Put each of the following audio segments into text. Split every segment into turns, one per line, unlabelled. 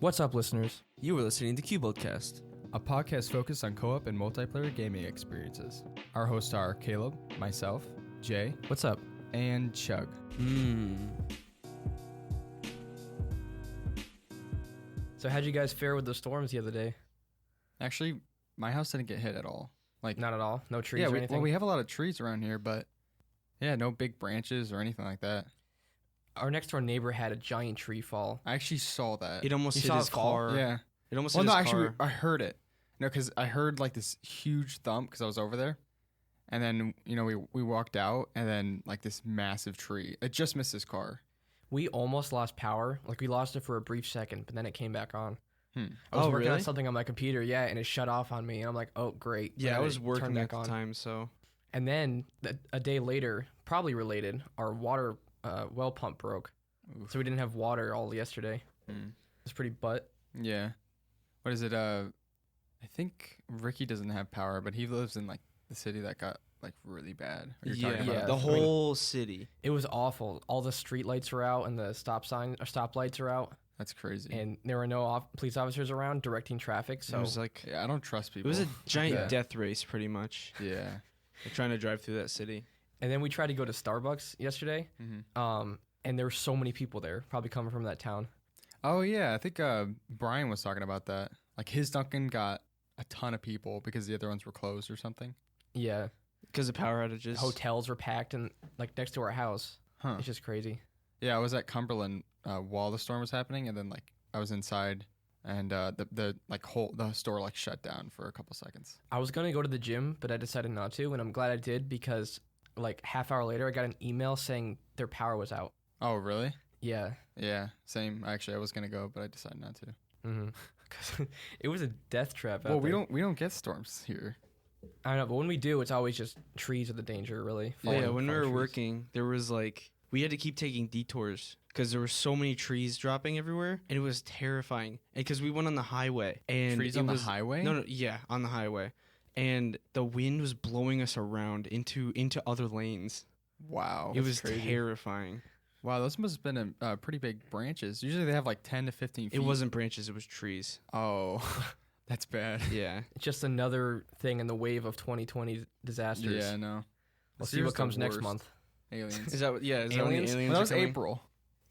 What's up, listeners?
You were listening to CuboldCast.
A podcast focused on co-op and multiplayer gaming experiences. Our hosts are Caleb, myself, Jay,
What's up?
and Chug.
So how'd you guys fare with the storms the other day?
Actually, my house didn't get hit at all. Like,
Not at all? No trees
yeah,
or anything?
we have a lot of trees around here, but yeah, no big branches or anything like that.
Our next door neighbor had a giant tree fall.
I actually saw that.
It almost
You
hit
saw
his
it fall?
car.
Yeah.
It almost
Well,
hit
no,
his
actually,
car.
I heard it. No, because I heard like this huge thump because I was over there. And then, we walked out and then like this massive tree. It just missed his car.
We almost lost power. Like, we lost it for a brief second, but then it came back on. I was
Oh,
working on
really?
something on my computer, yeah, and it shut off on me. And I'm like, oh, great.
Yeah,
And
I
then
was
it
working
turned
at
back
the
on.
time, so...
And then a day later, probably related, our water well pump broke.
Oof.
So we didn't have water all yesterday. It was pretty butt.
Yeah. What is it? I think Ricky doesn't have power, but he lives in like the city that got like really bad. You're talking about
Yeah.
the
I mean-
whole city.
It was awful. All the street lights were out and the stoplights are out.
That's crazy.
And there were no police officers around directing traffic.
It
So
was like...
Yeah, I don't trust
It
people.
was a giant
Yeah.
death race, pretty much.
Yeah.
Like trying to drive through that city.
And then we tried to go to Starbucks yesterday. And there were so many people there, probably coming from that town.
Oh yeah, I think Brian was talking about that. Like his Dunkin' got a ton of people because the other ones were closed or something.
Yeah,
Because of power outages.
hotels were packed and like next to our house.
Huh.
It's just crazy.
Yeah, I was at Cumberland while the storm was happening, and then like I was inside, and the store like shut down for a couple seconds.
I was gonna go to the gym, but I decided not to, and I'm glad I did because like half hour later, I got an email saying their power was out.
Oh really?
Yeah.
Yeah, same. Actually, I was gonna go, but I decided not to.
Because it was a death trap.
Well,
out there.
we don't get storms here.
I don't know, but when we do, it's always just trees are the danger, really.
Oh, yeah,
Falling
when we
from
were
trees.
working, there was like... We had to keep taking detours because there were so many trees dropping everywhere, and it was terrifying. Because we went on the highway, and
Trees
it
on the
was-
highway?
No, yeah, on the highway, and the wind was blowing us around into other lanes.
Wow.
It was
crazy.
terrifying.
Wow, those must have been pretty big branches. Usually they have like 10 to 15 feet.
It wasn't branches; it was trees.
Oh, that's bad.
Yeah,
It's just another thing in the wave of 2020 disasters.
Yeah, no.
We'll
This
see
year's
what
the
comes next
worst.
month.
Aliens.
is that what? Yeah, is that when the
Aliens?
aliens
Well, that
are
was
coming?
April.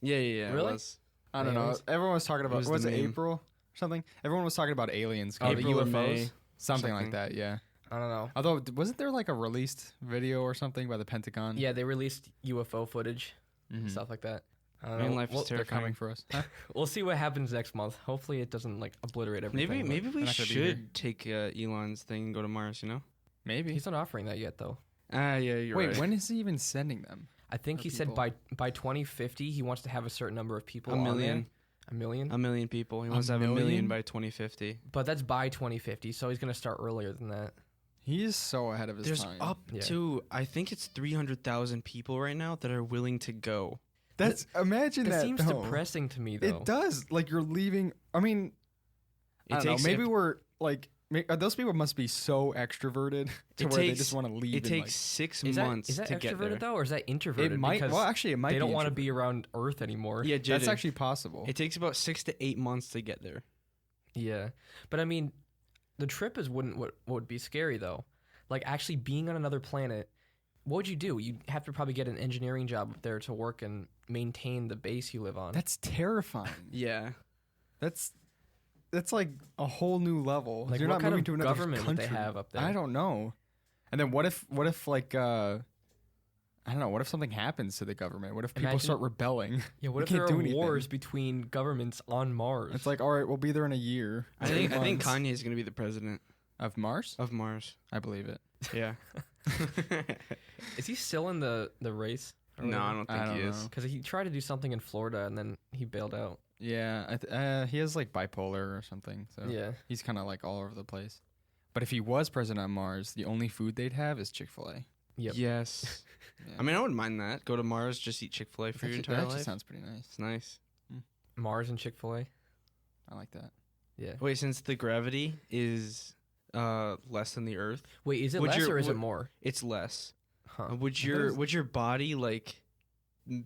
Yeah. It
Really?
was.
I don't know.
Aliens?
Everyone was talking about,
was
was
the
it
name.
April or something? Everyone was talking about aliens.
Oh, the
coming.
April or
UFOs?
May.
Something like
something.
that, yeah.
I don't know.
Although, wasn't there like a released video or something by the Pentagon?
Yeah, they released UFO footage,
Mhm.
stuff like that. I don't
Man,
know.
life is
We'll,
They're
terrifying.
coming for us. Huh?
we'll see what happens next month. Hopefully, it doesn't like obliterate everything.
Maybe we
They're not gonna be here.
should take Elon's thing and go to Mars. You know?
Maybe.
He's not offering that yet, though.
Ah, yeah, you're
Wait,
right.
when is he even sending them?
I think
For
he said
people.
by 2050 he wants to have a certain number of people.
A
on there.
million.
A million.
A million people. He
A
wants to have a million
million?
by 2050.
But that's by 2050, so he's gonna start earlier than that.
He is so ahead of his
There's
time.
up
Yeah.
to, I think it's 300,000 people right now that are willing to go.
That's imagine
That
that.
seems
though.
depressing to me, though.
It does. Like you're leaving. I mean, I don't know. Maybe we're like those people must be so extroverted to
It
where they
takes-
just want to leave.
It
and,
takes 6
is
months
that
to get
extroverted
there.
though, or is that introverted?
it might.
Because
Well, actually, it might.
they don't
want to
be around Earth anymore.
Yeah,
That's
Jaden,
actually possible.
It takes about 6 to 8 months to get there.
Yeah, but I mean, the trip is what would be scary though. Like actually being on another planet. What would you do? You'd have to probably get an engineering job up there to work and maintain the base you live on.
That's terrifying.
Yeah.
That's like a whole new level.
Like,
You're
what
not
kind
moving
of
to another
government would
country.
they have up there?
I don't know. And then what if like I don't know. What if something happens to the government? What if people
Imagine-
start rebelling?
Yeah,
We
what if
can't
there
do
are
anything.
wars between governments on Mars?
It's like, all right, we'll be there in a year.
I think
Months.
Kanye is going to be the president
Of Mars?
of Mars.
I believe it.
Yeah.
Is he still in the race?
No, I don't think
I
he
don't
is.
know.
Because he tried to do something in Florida and then he bailed out.
Yeah, he has like bipolar or something. So
Yeah.
he's kind of like all over the place. But if he was president on Mars, the only food they'd have is Chick-fil-A.
Yep.
Yes.
Yeah.
I mean, I wouldn't mind that. Go to Mars, just eat Chick-fil-A for your
that
entire
actually
life.
sounds pretty nice.
It's nice.
Mars and Chick-fil-A.
I like that.
Yeah.
Wait, since the gravity is less than the Earth,
Wait, is it
Would
less
your-
or is it
would-
more?
it's less.
Huh.
Would your body like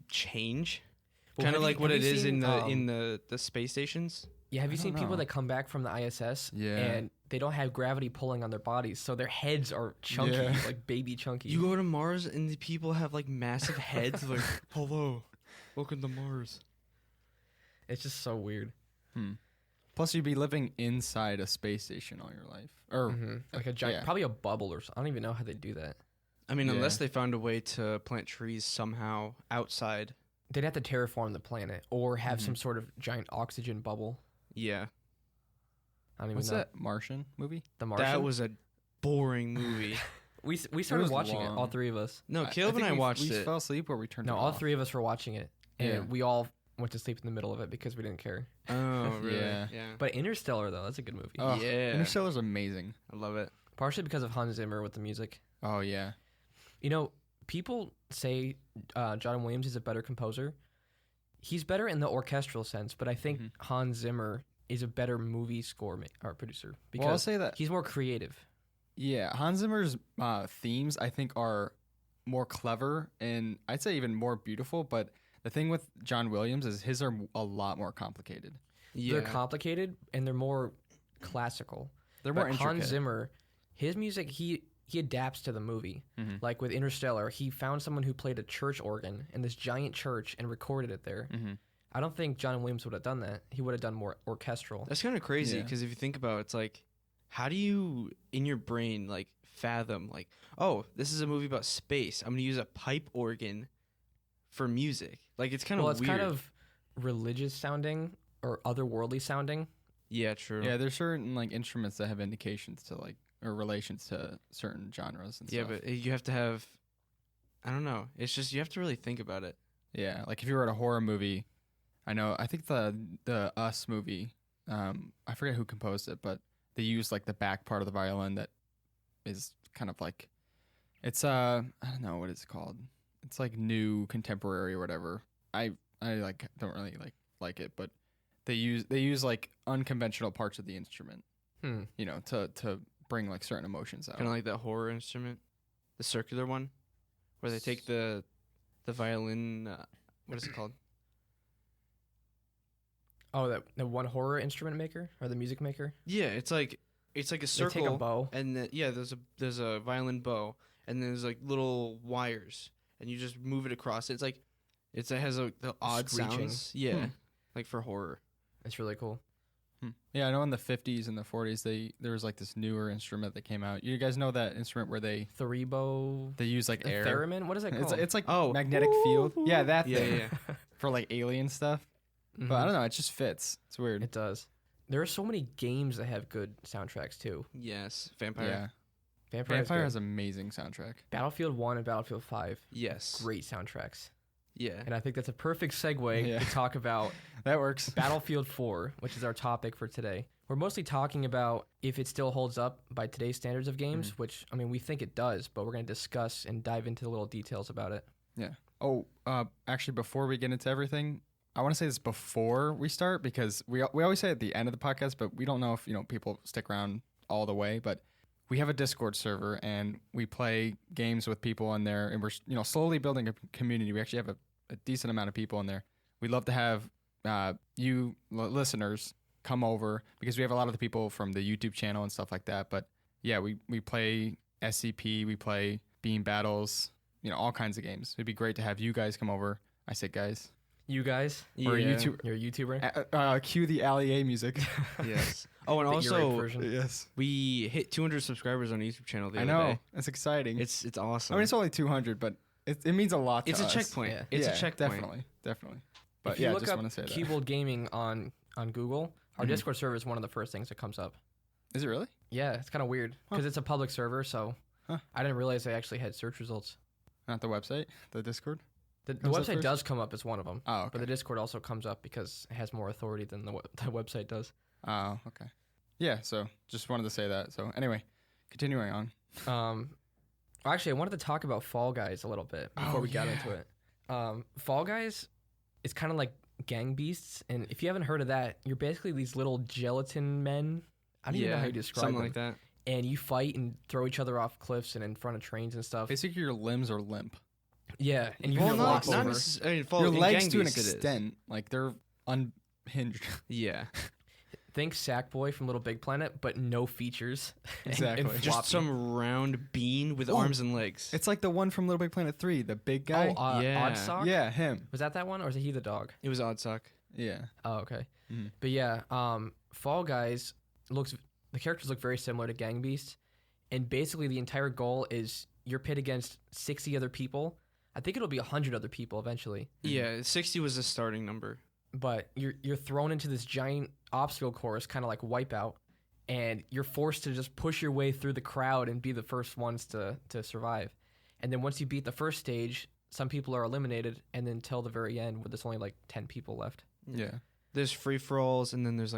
change?
Well,
Kind
have
of
you-
like what
have
it
you
is
seen,
in the space stations.
Yeah, have you
I
seen
don't
people
know.
that come back from the ISS
Yeah.
and they don't have gravity pulling on their bodies, so their heads are chunky,
Yeah.
like baby chunky.
You go to Mars and the people have like massive heads. Like, hello, welcome to Mars.
It's just so weird.
Plus, you'd be living inside a space station all your life, or
Like a giant,
yeah.
probably a bubble or something. I don't even know how they do that.
I mean,
Yeah.
unless they found a way to plant trees somehow outside.
They'd have to terraform the planet or have some sort of giant oxygen bubble.
Yeah,
I don't even
What's
know.
that Martian movie?
The Martian.
that was a boring movie.
We started
was
watching it, all
long.
three of us.
No, Caleb and I watched
we
it.
fell asleep or we turned.
No,
it
all
off.
three of us were watching it, and
Yeah.
we all went to sleep in the middle of it because we didn't care.
Oh, really?
Yeah.
Yeah.
But Interstellar, though, that's a good movie.
Oh,
Yeah.
Interstellar's amazing.
I love it.
Partially because of Hans Zimmer with the music.
Oh yeah.
You know, people say John Williams is a better composer. He's better in the orchestral sense, but I think Hans Zimmer is a better movie score or producer because
Well, I'll say that.
he's more creative.
Yeah, Hans Zimmer's themes I think are more clever and I'd say even more beautiful. But the thing with John Williams is his are a lot more complicated.
Yeah.
They're complicated and they're more classical.
They're
But
more intricate.
Hans Zimmer, his music, he adapts to the movie. Like with Interstellar, he found someone who played a church organ in this giant church and recorded it there. I don't think John Williams would have done that. He would have done more orchestral.
That's kind of crazy
Yeah.
because if you think about it, it's like, how do you, in your brain, like, fathom, like, oh, this is a movie about space. I'm going to use a pipe organ for music. Like, it's kind of
Well, it's
weird.
kind of religious sounding or otherworldly sounding.
Yeah, true.
Yeah, there's certain like instruments that have indications to like or relations to certain genres and
Yeah,
stuff.
but you have to have, I don't know. It's just, you have to really think about it.
Yeah, like if you were at a horror movie, I think the Us movie, I forget who composed it, but they used like the back part of the violin that is kind of like, it's I don't know what it's called. It's like new contemporary or whatever. I like don't really like it, but they use like unconventional parts of the instrument, you know, to bring like certain emotions out.
Kind of like that horror instrument, the circular one, where they take the violin, what is it called?
Oh, the one horror instrument maker or the music maker?
Yeah, it's like a
They
circle.
take a bow.
And there's a violin bow, and there's like little wires, and you just move it across. It has the odd
Screeching.
sounds. Yeah, like for horror.
It's really cool.
Yeah, I know in the 50s and the 40s there was like this newer instrument that came out. You guys know that instrument where they
Thuribo.
use like
The
air.
theremin? What is that called?
It's like
Oh.
magnetic field. Yeah, that
Yeah,
thing
yeah.
for like alien stuff. But I don't know, it just fits. It's weird.
It does. There are so many games that have good soundtracks too.
Yes, Vampire.
Yeah.
Vampire
Vampire has amazing soundtrack.
Battlefield 1 and Battlefield 5.
Yes.
Great soundtracks.
Yeah.
And I think that's a perfect segue
Yeah.
to talk about
That works.
Battlefield 4, which is our topic for today. We're mostly talking about if it still holds up by today's standards of games, which, I mean, we think it does, but we're going to discuss and dive into the little details about it.
Yeah. Oh, actually, before we get into everything, I want to say this before we start because we always say at the end of the podcast, but we don't know if people stick around all the way. But we have a Discord server and we play games with people on there, and we're slowly building a community. We actually have a decent amount of people in there. We'd love to have you listeners come over because we have a lot of the people from the YouTube channel and stuff like that. But yeah, we play SCP, we play Beam Battles, all kinds of games. It'd be great to have you guys come over. I say guys.
You guys,
Or
Yeah.
YouTube.
you're a YouTuber.
Cue the Allie A music.
Yes. Oh, and
The earache
also
version.
Yes.
we hit 200 subscribers on YouTube channel the
I
other
know.
day.
It's exciting.
It's awesome.
I mean, it's only 200, but it means a lot to
It's
us.
a checkpoint.
Yeah.
It's
Yeah,
a checkpoint.
Definitely. But
If you
yeah,
look
just
up
want to say that.
Cubold Gaming on Google, our Discord server is one of the first things that comes up.
Is it really?
Yeah, it's kind of weird because it's a public server, so
Huh.
I didn't realize they actually had search results.
Not the website, the Discord?
The
Comes up
website
first?
does come up as one of them,
Oh, okay.
but the Discord also comes up because it has more authority than the website does.
Oh, okay. Yeah, so just wanted to say that. So anyway, continuing on.
Actually, I wanted to talk about Fall Guys a little bit before
Oh,
we got
yeah.
into it. Fall Guys is kind of like Gang Beasts, and if you haven't heard of that, you're basically these little gelatin men. I don't even know how you describe
something
them.
like that.
And you fight and throw each other off cliffs and in front of trains and stuff.
Basically, your limbs are limp.
Yeah, and you
Well,
can
not,
walk
not
over.
your
Your legs
Gang
to an
Beasts it is.
extent, like they're unhinged.
Yeah.
think Sackboy from Little Big Planet, but no features.
Exactly.
Just
floppy.
some round bean with
Ooh.
arms and legs.
It's like the one from Little Big Planet 3, the big guy.
Yeah.
Oddsock?
Yeah, him.
Was that one, or was he the dog?
It was Oddsock.
Yeah.
Oh, okay.
Mhm.
But yeah, Fall Guys the characters look very similar to Gang Beasts, and basically the entire goal is you're pit against 60 other people. I think it'll be 100 other people eventually.
Yeah, 60 was the starting number.
But you're thrown into this giant obstacle course, kind of like Wipeout, and you're forced to just push your way through the crowd and be the first ones to survive. And then once you beat the first stage, some people are eliminated, and then till the very end, where there's only like 10 people left.
Yeah.
There's free for alls, and then there's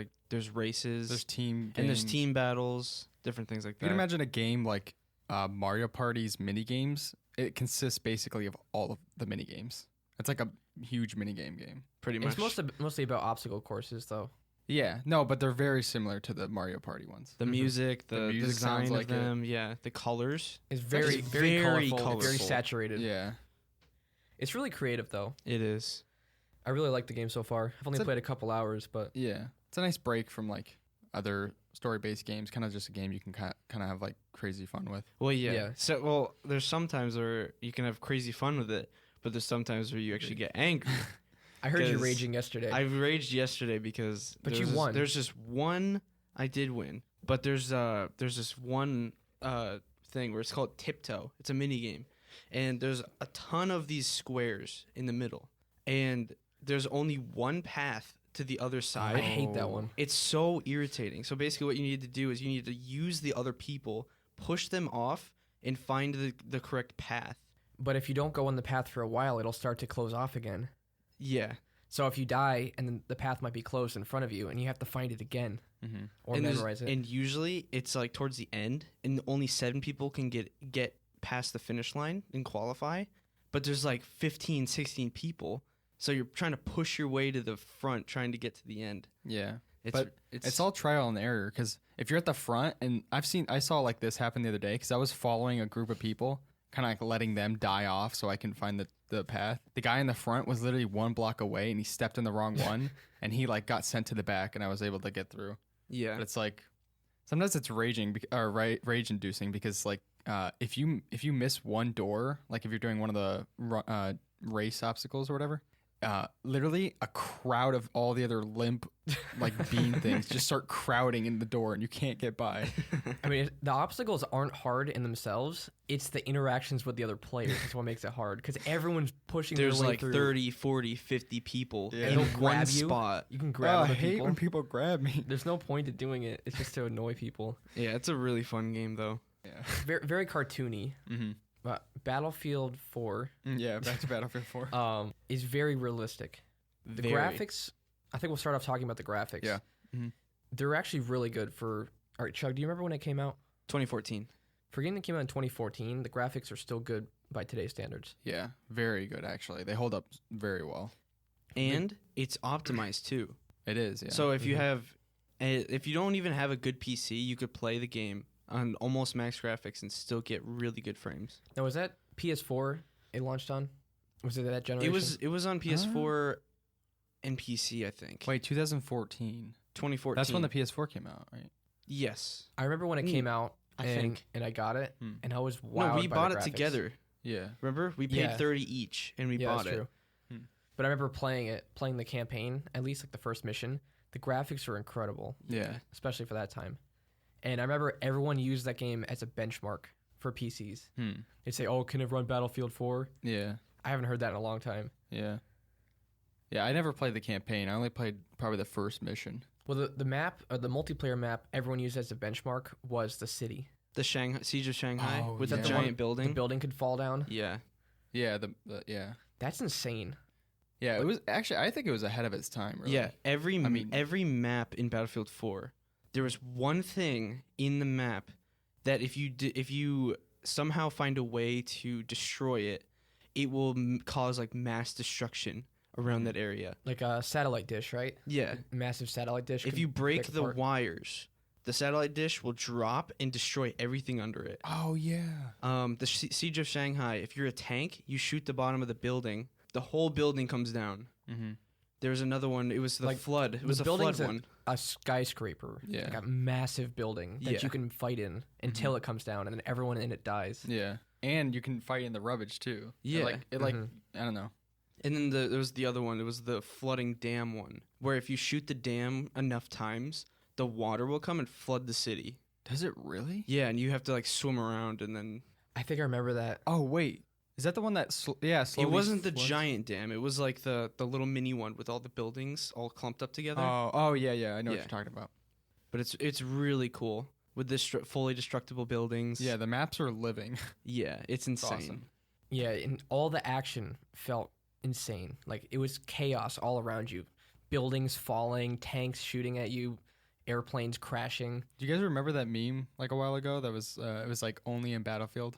races,
There's team
and there's
games.
team battles, different things like
You
that.
can imagine a game like Mario Party's mini games. It consists basically of all of the mini games. It's like a huge mini game.
Pretty much.
It's mostly about obstacle courses, though.
Yeah, no, but they're very similar to the Mario Party ones.
The music, the
music
design
sounds
of
like it.
them, yeah, the colors.
It's very,
It's
very,
very
colorful, very
colorful.
saturated.
Yeah,
It's really creative, though.
It is.
I really like the game so far. I've only
It's a-
played a couple hours, but
yeah. It's a nice break from like other story-based games. Kind of just a game you can kind of have like crazy fun with.
Well, yeah.
Yeah.
So, well, there's sometimes where you can have crazy fun with it, but there's sometimes where you actually get angry.
I heard you
'Cause
raging yesterday.
I raged yesterday because
But
there's
you
this-
won.
There's just one I did win, but there's this one thing where it's called Tiptoe. It's a mini game, and there's a ton of these squares in the middle, and there's only one path to the other
I
side.
hate that one.
It's so irritating. So basically, what you need to do is you need to use the other people, push them off, and find the correct path.
But if you don't go on the path for a while, it'll start to close off again.
Yeah.
So if you die, and then the path might be closed in front of you, and you have to find it again
Mm-hmm.
or
and
memorize it.
And usually it's like towards the end, and only 7 people can get past the finish line and qualify. But there's like 15, 16 people, so you're trying to push your way to the front, trying to get to the end.
Yeah,
It's
but it's all trial and error. Because if you're at the front, and I saw like this happen the other day. Because I was following a group of people, kind of like letting them die off so I can find the path. The guy in the front was literally 1 block away, and he stepped in the wrong one, and he like got sent to the back, and I was able to get through.
yeah.
But it's like sometimes it's rage inducing because like if you miss one door, like if you're doing one of the race obstacles or whatever, literally a crowd of all the other limp like bean things just start crowding in the door and you can't get by.
I mean, the obstacles aren't hard in themselves. It's the interactions with the other players that's what makes it hard, because everyone's pushing
There's
their way
like
through.
30, 40, 50 people
Yeah.
in
They'll
one
grab you.
spot.
You can
Oh,
grab
I
other
hate
people.
when people grab me.
There's no point to doing it. It's just to annoy people.
Yeah, it's a really fun game though.
Yeah.
Very, very cartoony.
Mm-hmm.
Battlefield 4
Yeah. Back to Battlefield 4.
is very realistic. The
Very.
graphics, I think we'll start off talking about the graphics.
Yeah. Mhm.
They're actually really good for... All right, Chug, do you remember when it came out?
2014.
For a game that came out in 2014, the graphics are still good by today's standards.
Yeah. Very good actually. They hold up very well.
And it's optimized too.
It is. Yeah.
So if you
Mhm.
have, if you don't even have a good PC, you could play the game on almost max graphics and still get really good frames.
Now, was that PS4 it launched on? Was it that generation?
It was on PS4 and PC, I think.
Wait, 2014.
2014.
That's when the PS4 came out, right?
Yes.
I remember when it
Mm,
came out,
I
and,
think.
and I got it,
Hmm.
and I was wowed
No, we
by
bought
the
it
graphics.
together.
Yeah.
Remember? We paid
Yeah.
30 each and we
Yeah,
bought
that's
it.
true.
Hmm.
But I remember playing the campaign, at least like the first mission. The graphics were incredible,
Yeah.
especially for that time. And I remember everyone used that game as a benchmark for PCs.
Hmm.
They'd say, "Oh, can it run Battlefield 4?"
Yeah.
I haven't heard that in a long time.
Yeah. Yeah, I never played the campaign. I only played probably the first mission.
Well, the map, or the multiplayer map, everyone used as a benchmark was the city.
The Siege of Shanghai
Oh,
with
yeah.
the
The
giant
one-
building.
The building could fall down.
Yeah.
Yeah, yeah.
That's insane.
Yeah, it was actually I think it was ahead of its time, really.
Yeah, every
mean-
every map in Battlefield 4, there was one thing in the map that if you somehow find a way to destroy it, it will cause like mass destruction around that area.
Like a satellite dish, right?
Yeah.
Massive satellite dish.
If
could
you break
break
the
apart.
wires, the satellite dish will drop and destroy everything under it.
Oh yeah.
The Siege of Shanghai, if you're a tank, you shoot the bottom of the building, the whole building comes down.
Mm-hmm.
There was another one. It was the
Like,
flood. It
the
was a flood
building's
one.
a skyscraper,
Yeah.
like a massive building that
Yeah.
you can fight in until it comes down, and then everyone in it dies.
Yeah. And you can fight in the rubbish too.
Yeah.
It I don't know.
And then there was the other one. It was the flooding dam one, where if you shoot the dam enough times, the water will come and flood the city.
Does it really?
Yeah, and you have to like swim around, and then
I think I remember that.
Oh wait. Is that the one that slowly
it wasn't the
floods?
giant dam. It was like the little mini one with all the buildings all clumped up together.
Oh yeah, I know what
Yeah.
you're talking about.
But it's really cool with this fully destructible buildings.
Yeah, the maps are living.
Yeah, it's insane.
awesome.
Yeah, and all the action felt insane. Like it was chaos all around you. Buildings falling, tanks shooting at you, airplanes crashing.
Do you guys remember that meme like a while ago that was it was like only in Battlefield?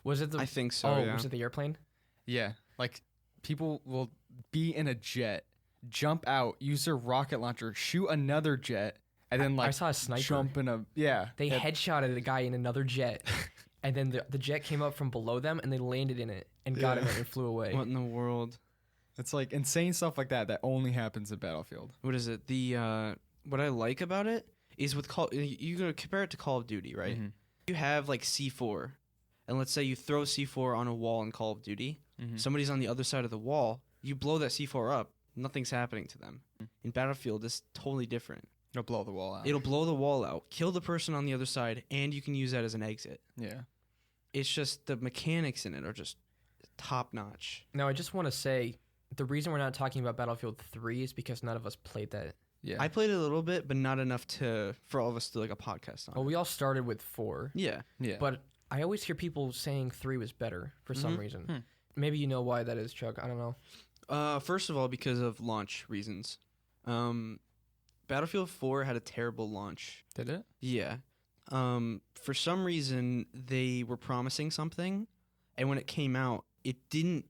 Was it the
I think so.
Oh,
yeah.
was it the airplane?
Yeah, like people will be in a jet, jump out, use their rocket launcher, shoot another jet, and then
I
like
saw a sniper.
jump in a
They headshotted a guy in another jet, and then the jet came up from below them, and they landed in it and got in it and flew away.
What in the world?
It's like insane stuff like that only happens in Battlefield.
What is it? The what I like about it is with you gonna compare it to Call of Duty, right?
Mhm.
You have like C4, and let's say you throw C4 on a wall in Call of Duty.
Mhm.
Somebody's on the other side of the wall. You blow that C4 up. Nothing's happening to them. In Battlefield, it's totally different.
It'll blow the wall out.
It'll blow the wall out, kill the person on the other side, and you can use that as an exit.
Yeah.
It's just the mechanics in it are just top notch.
Now, I just want to say the reason we're not talking about Battlefield 3 is because none of us played that.
Yeah.
I played it a little bit, but not enough for all of us to do like a podcast on.
Well,
it.
we all started with 4,
Yeah.
yeah.
but I always hear people saying 3 was better for some reason.
Hmm.
Maybe you know why that is, Chuck. I don't know.
First of all, because of launch reasons. Battlefield 4 had a terrible launch.
Did it?
Yeah. For some reason, they were promising something, and when it came out, it didn't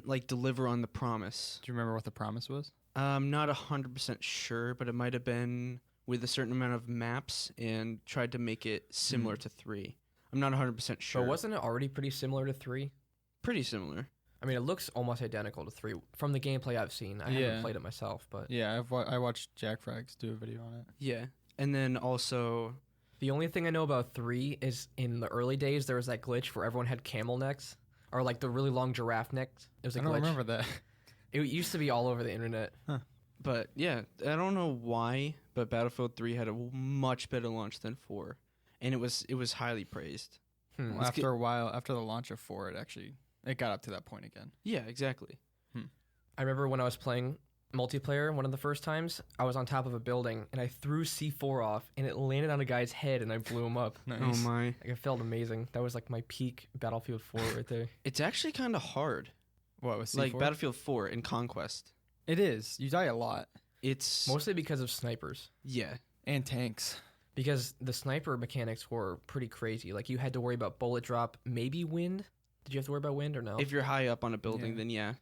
like deliver on the promise.
Do you remember what the promise was?
I'm not 100% sure, but it might have been with a certain amount of maps and tried to make it similar to 3. I'm not 100% sure.
But wasn't it already pretty similar to 3?
Pretty similar.
I mean, it looks almost identical to 3 from the gameplay I've seen. I
Yeah.
haven't played it myself, but
Yeah, I watched Jack Frags do a video on it.
Yeah. And then also,
the only thing I know about 3 is in the early days there was that glitch where everyone had camel necks or like the really long giraffe necks. It was a
I don't
glitch.
remember that.
It used to be all over the internet.
but yeah, I don't know why, but Battlefield 3 had a much better launch than 4, and it was highly praised.
Hmm.
Well, after a while, after the launch of 4, it got up to that point again.
Yeah, exactly.
I remember when I was playing multiplayer one of the first times, I was on top of a building and I threw C4 off and it landed on a guy's head and I blew him up.
Nice.
Oh my.
Like, it felt amazing. That was like my peak Battlefield 4 right there.
It's actually kind of hard.
What was C4?
Like Battlefield 4 in Conquest.
It is. You die a lot.
It's
Mostly because of snipers.
yeah.
And tanks.
Because the sniper mechanics were pretty crazy. Like you had to worry about bullet drop, maybe wind. Did you have to worry about wind or no?
If you're high up on a building,
Yeah.
then yeah.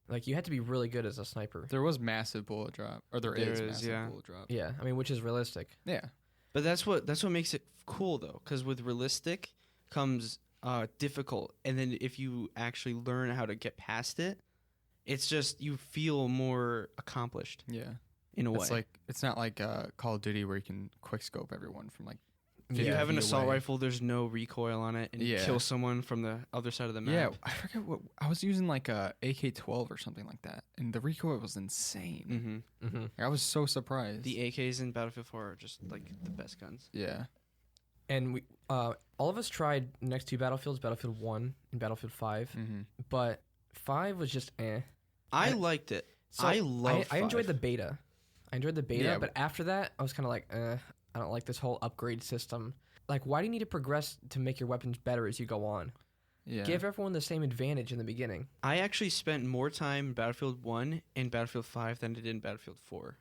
Like you had to be really good as a sniper.
There was massive bullet drop. Or there
There
is
is,
massive
yeah.
bullet drop.
Yeah, I mean, which is realistic.
Yeah.
But that's what makes it cool though, because with realistic comes difficult, and then if you actually learn how to get past it, it's just you feel more accomplished
Yeah.
in a way.
It's not like Call of Duty where you can quick scope everyone from like
If
Yeah.
you have an
feet
assault
away.
rifle, there's no recoil on it, and you
Yeah.
kill someone from the other side of the
Yeah,
map.
I forget what I was using like a AK-12 or something like that, and the recoil was insane.
Mm-hmm.
Mm-hmm.
I was so surprised.
The AKs in Battlefield 4 are just like the best guns.
yeah.
And we, all of us tried the next 2 Battlefields, Battlefield 1 and Battlefield 5,
Mm-hmm.
but 5 was just eh.
I
I-
liked it.
So
I love.
I enjoyed
5.
the beta. I enjoyed the beta,
Yeah.
but after that, I was kind of like, I don't like this whole upgrade system. Like, why do you need to progress to make your weapons better as you go on?
Yeah.
Give everyone the same advantage in the beginning.
I actually spent more time in Battlefield 1 and Battlefield 5 than I did in Battlefield 4.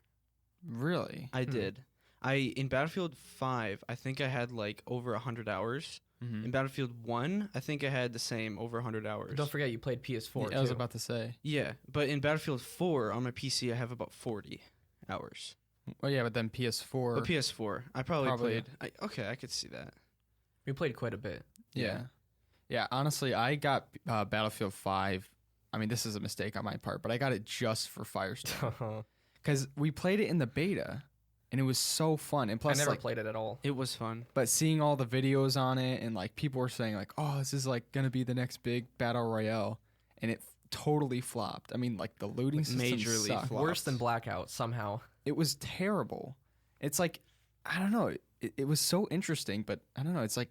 Really?
I did. In Battlefield 5, I think I had like over 100 hours.
Mm-hmm.
In Battlefield 1, I think I had the same, over 100 hours.
Don't forget, you played PS4.
I was
too.
about to say.
Yeah, but in Battlefield 4 on my PC, I have about 40 hours.
Oh yeah, but then PS4.
But PS4, I probably
Probably.
played. Okay, I could see that.
We played quite a bit.
Yeah. Yeah, honestly, I got Battlefield 5 I mean, this is a mistake on my part, but I got it just for Firestone because we played it in the beta, and it was so fun. And
I
plus,
never
like,
played it at all.
It was fun.
but seeing all the videos on it, and like people were saying like, "Oh, this is like gonna be the next big battle royale," and it totally flopped. I mean, like the looting system
Majorly
sucked.
flopped.
Worse than Blackout somehow.
It was terrible. It's like, I don't know. It was so interesting, but I don't know. It's like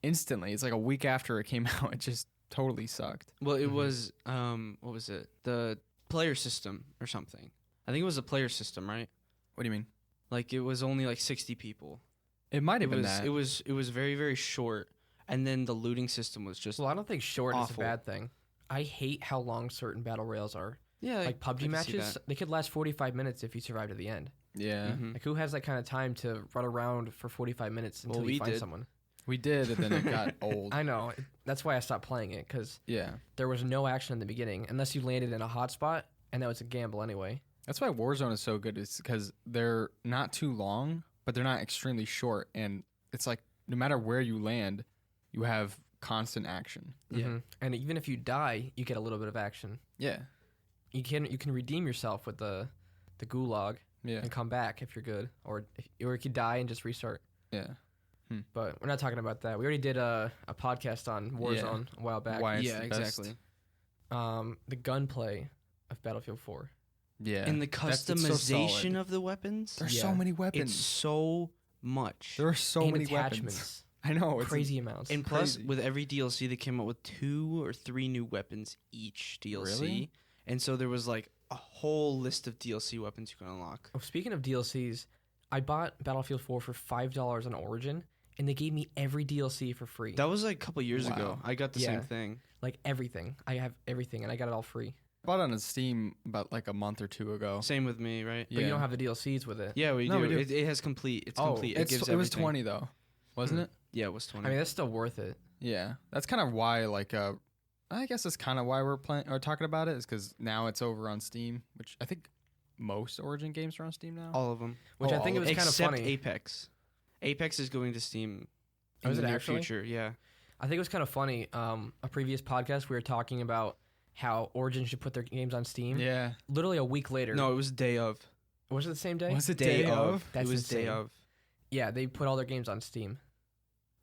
instantly. It's like a week after it came out, it just totally sucked.
Well, it was what was it? The player system or something. I think it was a player system, right?
What do you mean?
Like it was only like 60 people.
It might
It
have been
was
that.
it was very very short, and then the looting system was just
Well, I don't think short is
awful.
a bad thing. I hate how long certain battle royals are.
yeah
Like
I
PUBG
can see
matches,
that.
they could last 45 minutes if you survive to the end.
Yeah,
Mhm.
Like who has that kind of time to run around for 45 minutes until
Well,
you
we
find
did.
someone?
we did, and then it got old.
I know. That's why I stopped playing it, because
Yeah,
there was no action in the beginning unless you landed in a hot spot, and that was a gamble anyway.
that's why Warzone is so good. Is because they're not too long, but they're not extremely short, and it's like no matter where you land, you have constant action.
Yeah.
And even if you die, you get a little bit of action.
Yeah,
You can redeem yourself with the gulag
yeah,
and come back if you're good, or you could die and just restart.
yeah.
But we're not talking about that. We already did a podcast on Warzone a while back.
Why it's
Yeah,
the best.
exactly.
The gunplay of Battlefield 4.
Yeah,
And the
That's- it's so
customization
solid.
of the weapons.
There's
Yeah.
so many
It's
weapons.
so much.
There are so
and
many weapons.
attachments.
I know. It's
Crazy amounts.
And plus,
crazy.
with every DLC, they came out with 2 or 3 new weapons each DLC.
Really?
And so there was like a whole list of DLC weapons you can unlock.
Oh, speaking of DLCs, I bought Battlefield 4 for $5 on Origin, and they gave me every DLC for free.
That was like a couple years ago.
Wow.
I got the
Yeah.
same thing.
Like everything. I have everything, and I got it all free.
I bought it on Steam about like a month or two ago.
Same with me, right?
But you don't have the DLCs with it.
Yeah, we
No,
do.
we do.
It has complete. It's
Oh,
complete.
It was
everything.
20 though, wasn't it?
Yeah, it was 20.
I mean, that's still worth it.
Yeah, that's kind of why. Like, I guess that's kind of why we're playing or talking about it is because now it's over on Steam, which I think most Origin games are on Steam now.
all of them.
Which
Oh,
I think it
all
was kind of
Except
funny.
Apex. Apex is going to Steam
Oh,
in
is
the
it
near
actually?
future. Yeah.
I think it was kind of funny. A previous podcast, we were talking about how Origin should put their games on Steam.
Yeah,
Literally a week later.
No, it was day of.
Was it the same day?
was it
Day
day
of.
of?
That's
it was day
insane.
of.
Yeah, they put all their games on Steam.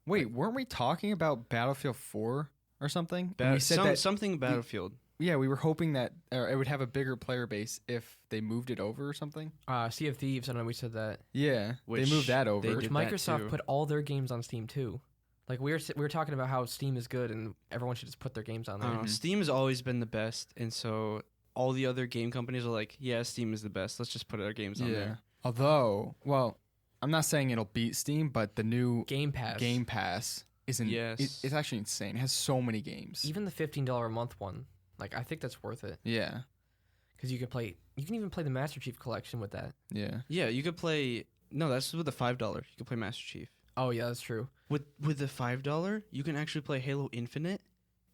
Wait, weren't we talking about Battlefield 4 or something? And we said that.
Something Battlefield.
Yeah, we were hoping that it would have a bigger player base if they moved it over or something.
Sea of Thieves, I know we said that.
Yeah,
Which
they moved that over.
they
Which
did that
Microsoft
too.
put all their games on Steam too. Like we were talking about how Steam is good and everyone should just put their games on
I
there.
don't know. Steam has always been the best, and so all the other game companies are like, "Yeah, Steam is the best. Let's just put our games on
yeah.
there."
Although, well, I'm not saying it'll beat Steam, but the new
Game Pass.
Game Pass isn't.
Yes.
It's actually insane. It has so many games.
Even the $15 a month one. Like I think that's worth it
Yeah,
because you can even play the Master Chief Collection with that.
yeah.
Yeah, you could play. No, that's with the $5. You could play Master Chief.
Oh yeah, that's true.
With the $5, you can actually play Halo Infinite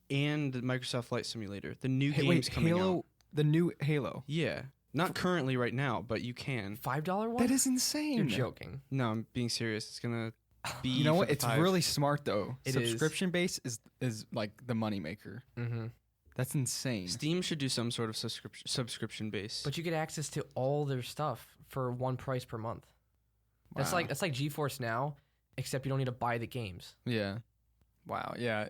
and the Microsoft Flight Simulator. The new games
Wait,
coming
Halo,
out.
the new Halo.
Yeah, not currently right now, but you can.
$5 one?
That is insane.
You're joking.
No, I'm being serious. It's gonna be.
You know
for
what?
the
It's
5.
really smart though.
It is.
Subscription base is like the moneymaker.
Mm-hmm.
That's insane.
Steam should do some sort of subscription base.
But you get access to all their stuff for one price per month. That's
Wow.
like GeForce Now, except you don't need to buy the games.
Yeah. Wow. Yeah.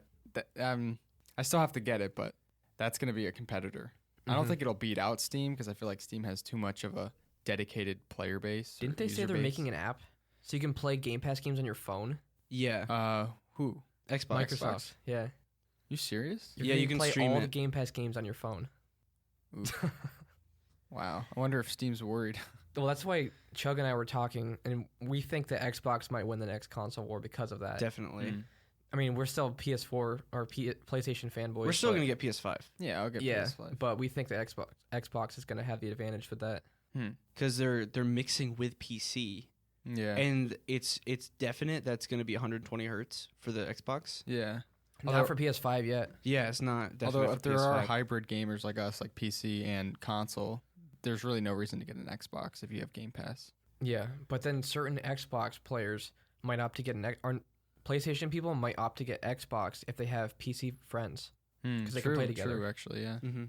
I still have to get it, but that's gonna be a competitor. I don't
Mhm.
think it'll beat out Steam because I feel like Steam has too much of a dedicated player base. or
Didn't they say
user
they're
base.
making an app so you can play Game Pass games on your phone?
yeah,
Who?
Xbox.
Microsoft. Yeah.
You serious?
You're
Yeah,
gonna
you can
play
stream
all
it.
the Game Pass games on your phone.
Wow. I wonder if Steam's worried.
Well, that's why Chug and I were talking, and we think that Xbox might win the next console war because of that.
Definitely.
Mm.
I mean, we're still PS4 or PlayStation fanboys.
We're still
but-
gonna get PS5
Yeah, I'll get
yeah,
PS5.
but we think that Xbox is going to have the advantage with that.
because they're mixing with PC,
Yeah.
and it's definite that's gonna be 120 hertz for the Xbox.
yeah.
Not
Although-
for PS5 yet.
Yeah, it's not definite
Although
for
if there
PS5.
are hybrid gamers like us, like PC and console, there's really no reason to get an Xbox if you have Game Pass.
Yeah, but then certain Xbox players might opt to get or PlayStation people might opt to get Xbox if they have PC friends. 'Cause they can
True,
play together.
True, actually, yeah.
Mm-hmm.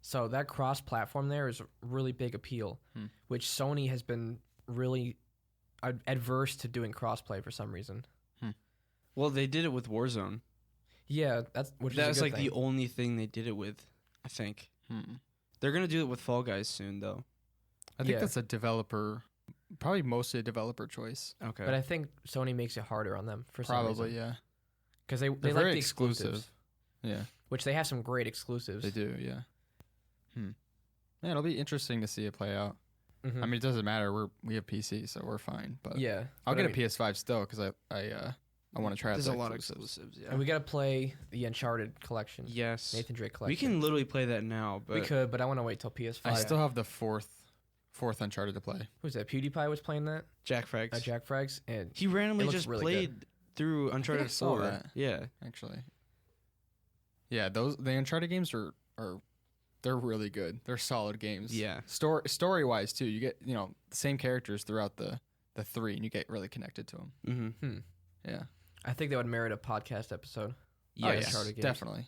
So that cross-platform there is a really big appeal, which Sony has been really adverse to doing crossplay for some reason.
Well, they did it with Warzone.
Yeah, that's
like the only thing they did it with, I think. They're gonna do it with Fall Guys soon, though.
I think that's a developer, probably mostly a developer choice.
Okay,
but I think Sony makes it harder on them for some reason.
Probably, yeah.
Because they
They're
like
very
the
exclusive.
exclusives,
Yeah,
which they have some great exclusives.
they do. Yeah. Yeah, it'll be interesting to see it play out.
Mhm.
I mean, it doesn't matter. We have PC, so we're fine. But
Yeah,
I'll
but
get
I
a PS5 still because I want to try out
there's
the
a lot of
exclusives.
exclusives. Yeah.
And we got to play the Uncharted collection.
Yes.
Nathan Drake
We
collection.
can literally play that now, but
We could, but I want to wait till PS5.
I still have the fourth Uncharted to play.
Who's that? PewDiePie was playing that?
Jack Frags.
Jack Frags? And
He randomly
It looks
just
really
played through Uncharted
I saw
4.
that.
Yeah.
Actually, yeah, the Uncharted games are they're really good. They're solid games.
Yeah.
Story wise too, you get the same characters throughout the three, and you get really connected to them.
Mm-hmm.
Yeah.
I think that would merit a podcast episode.
Yes.
Uncharted games.
Definitely.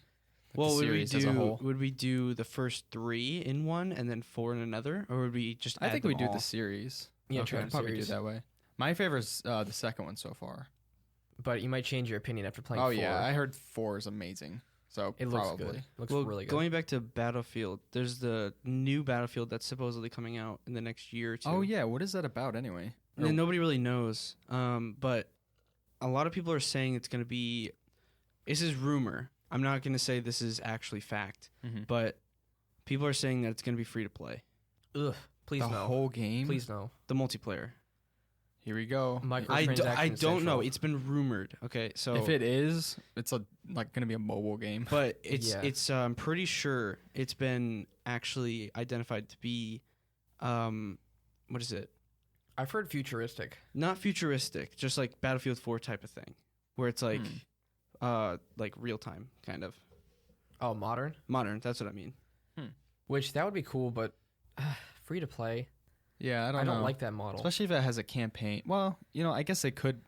Well,
the series as a whole.
would we do the first 3 in one and then 4 in another, or would we just?
I
add
think
them
we do
all?
the series.
Yeah,
Okay,
Uncharted
I'd probably
series.
do it that way. My favorite is the second one so far.
But you might change your opinion after playing 4.
Yeah, I heard 4 is amazing. So
It looks
probably.
good. Looks
Well,
really good.
going back to Battlefield, there's the new Battlefield that's supposedly coming out in the next year or two.
Oh yeah, what is that about anyway?
And nobody really knows. But a lot of people are saying it's going to be. This is rumor. I'm not going to say this is actually fact, but people are saying that it's going to be free to play.
Ugh, please
the
no.
whole game.
Please no.
The multiplayer.
Here we go.
I
Microtransactions
don't know.
central.
It's been rumored. Okay, so
If it is, it's like going to be a mobile game.
but it's
Yeah.
it's I'm pretty sure it's been actually identified to be, what is it?
I've heard futuristic.
Not futuristic, just like Battlefield 4 type of thing, where it's like real time kind of
Oh, modern?
modern. That's what I mean.
Which that would be cool, but free to play.
Yeah, I
I don't
know.
like that model.
Especially if it has a campaign. Well, I guess they could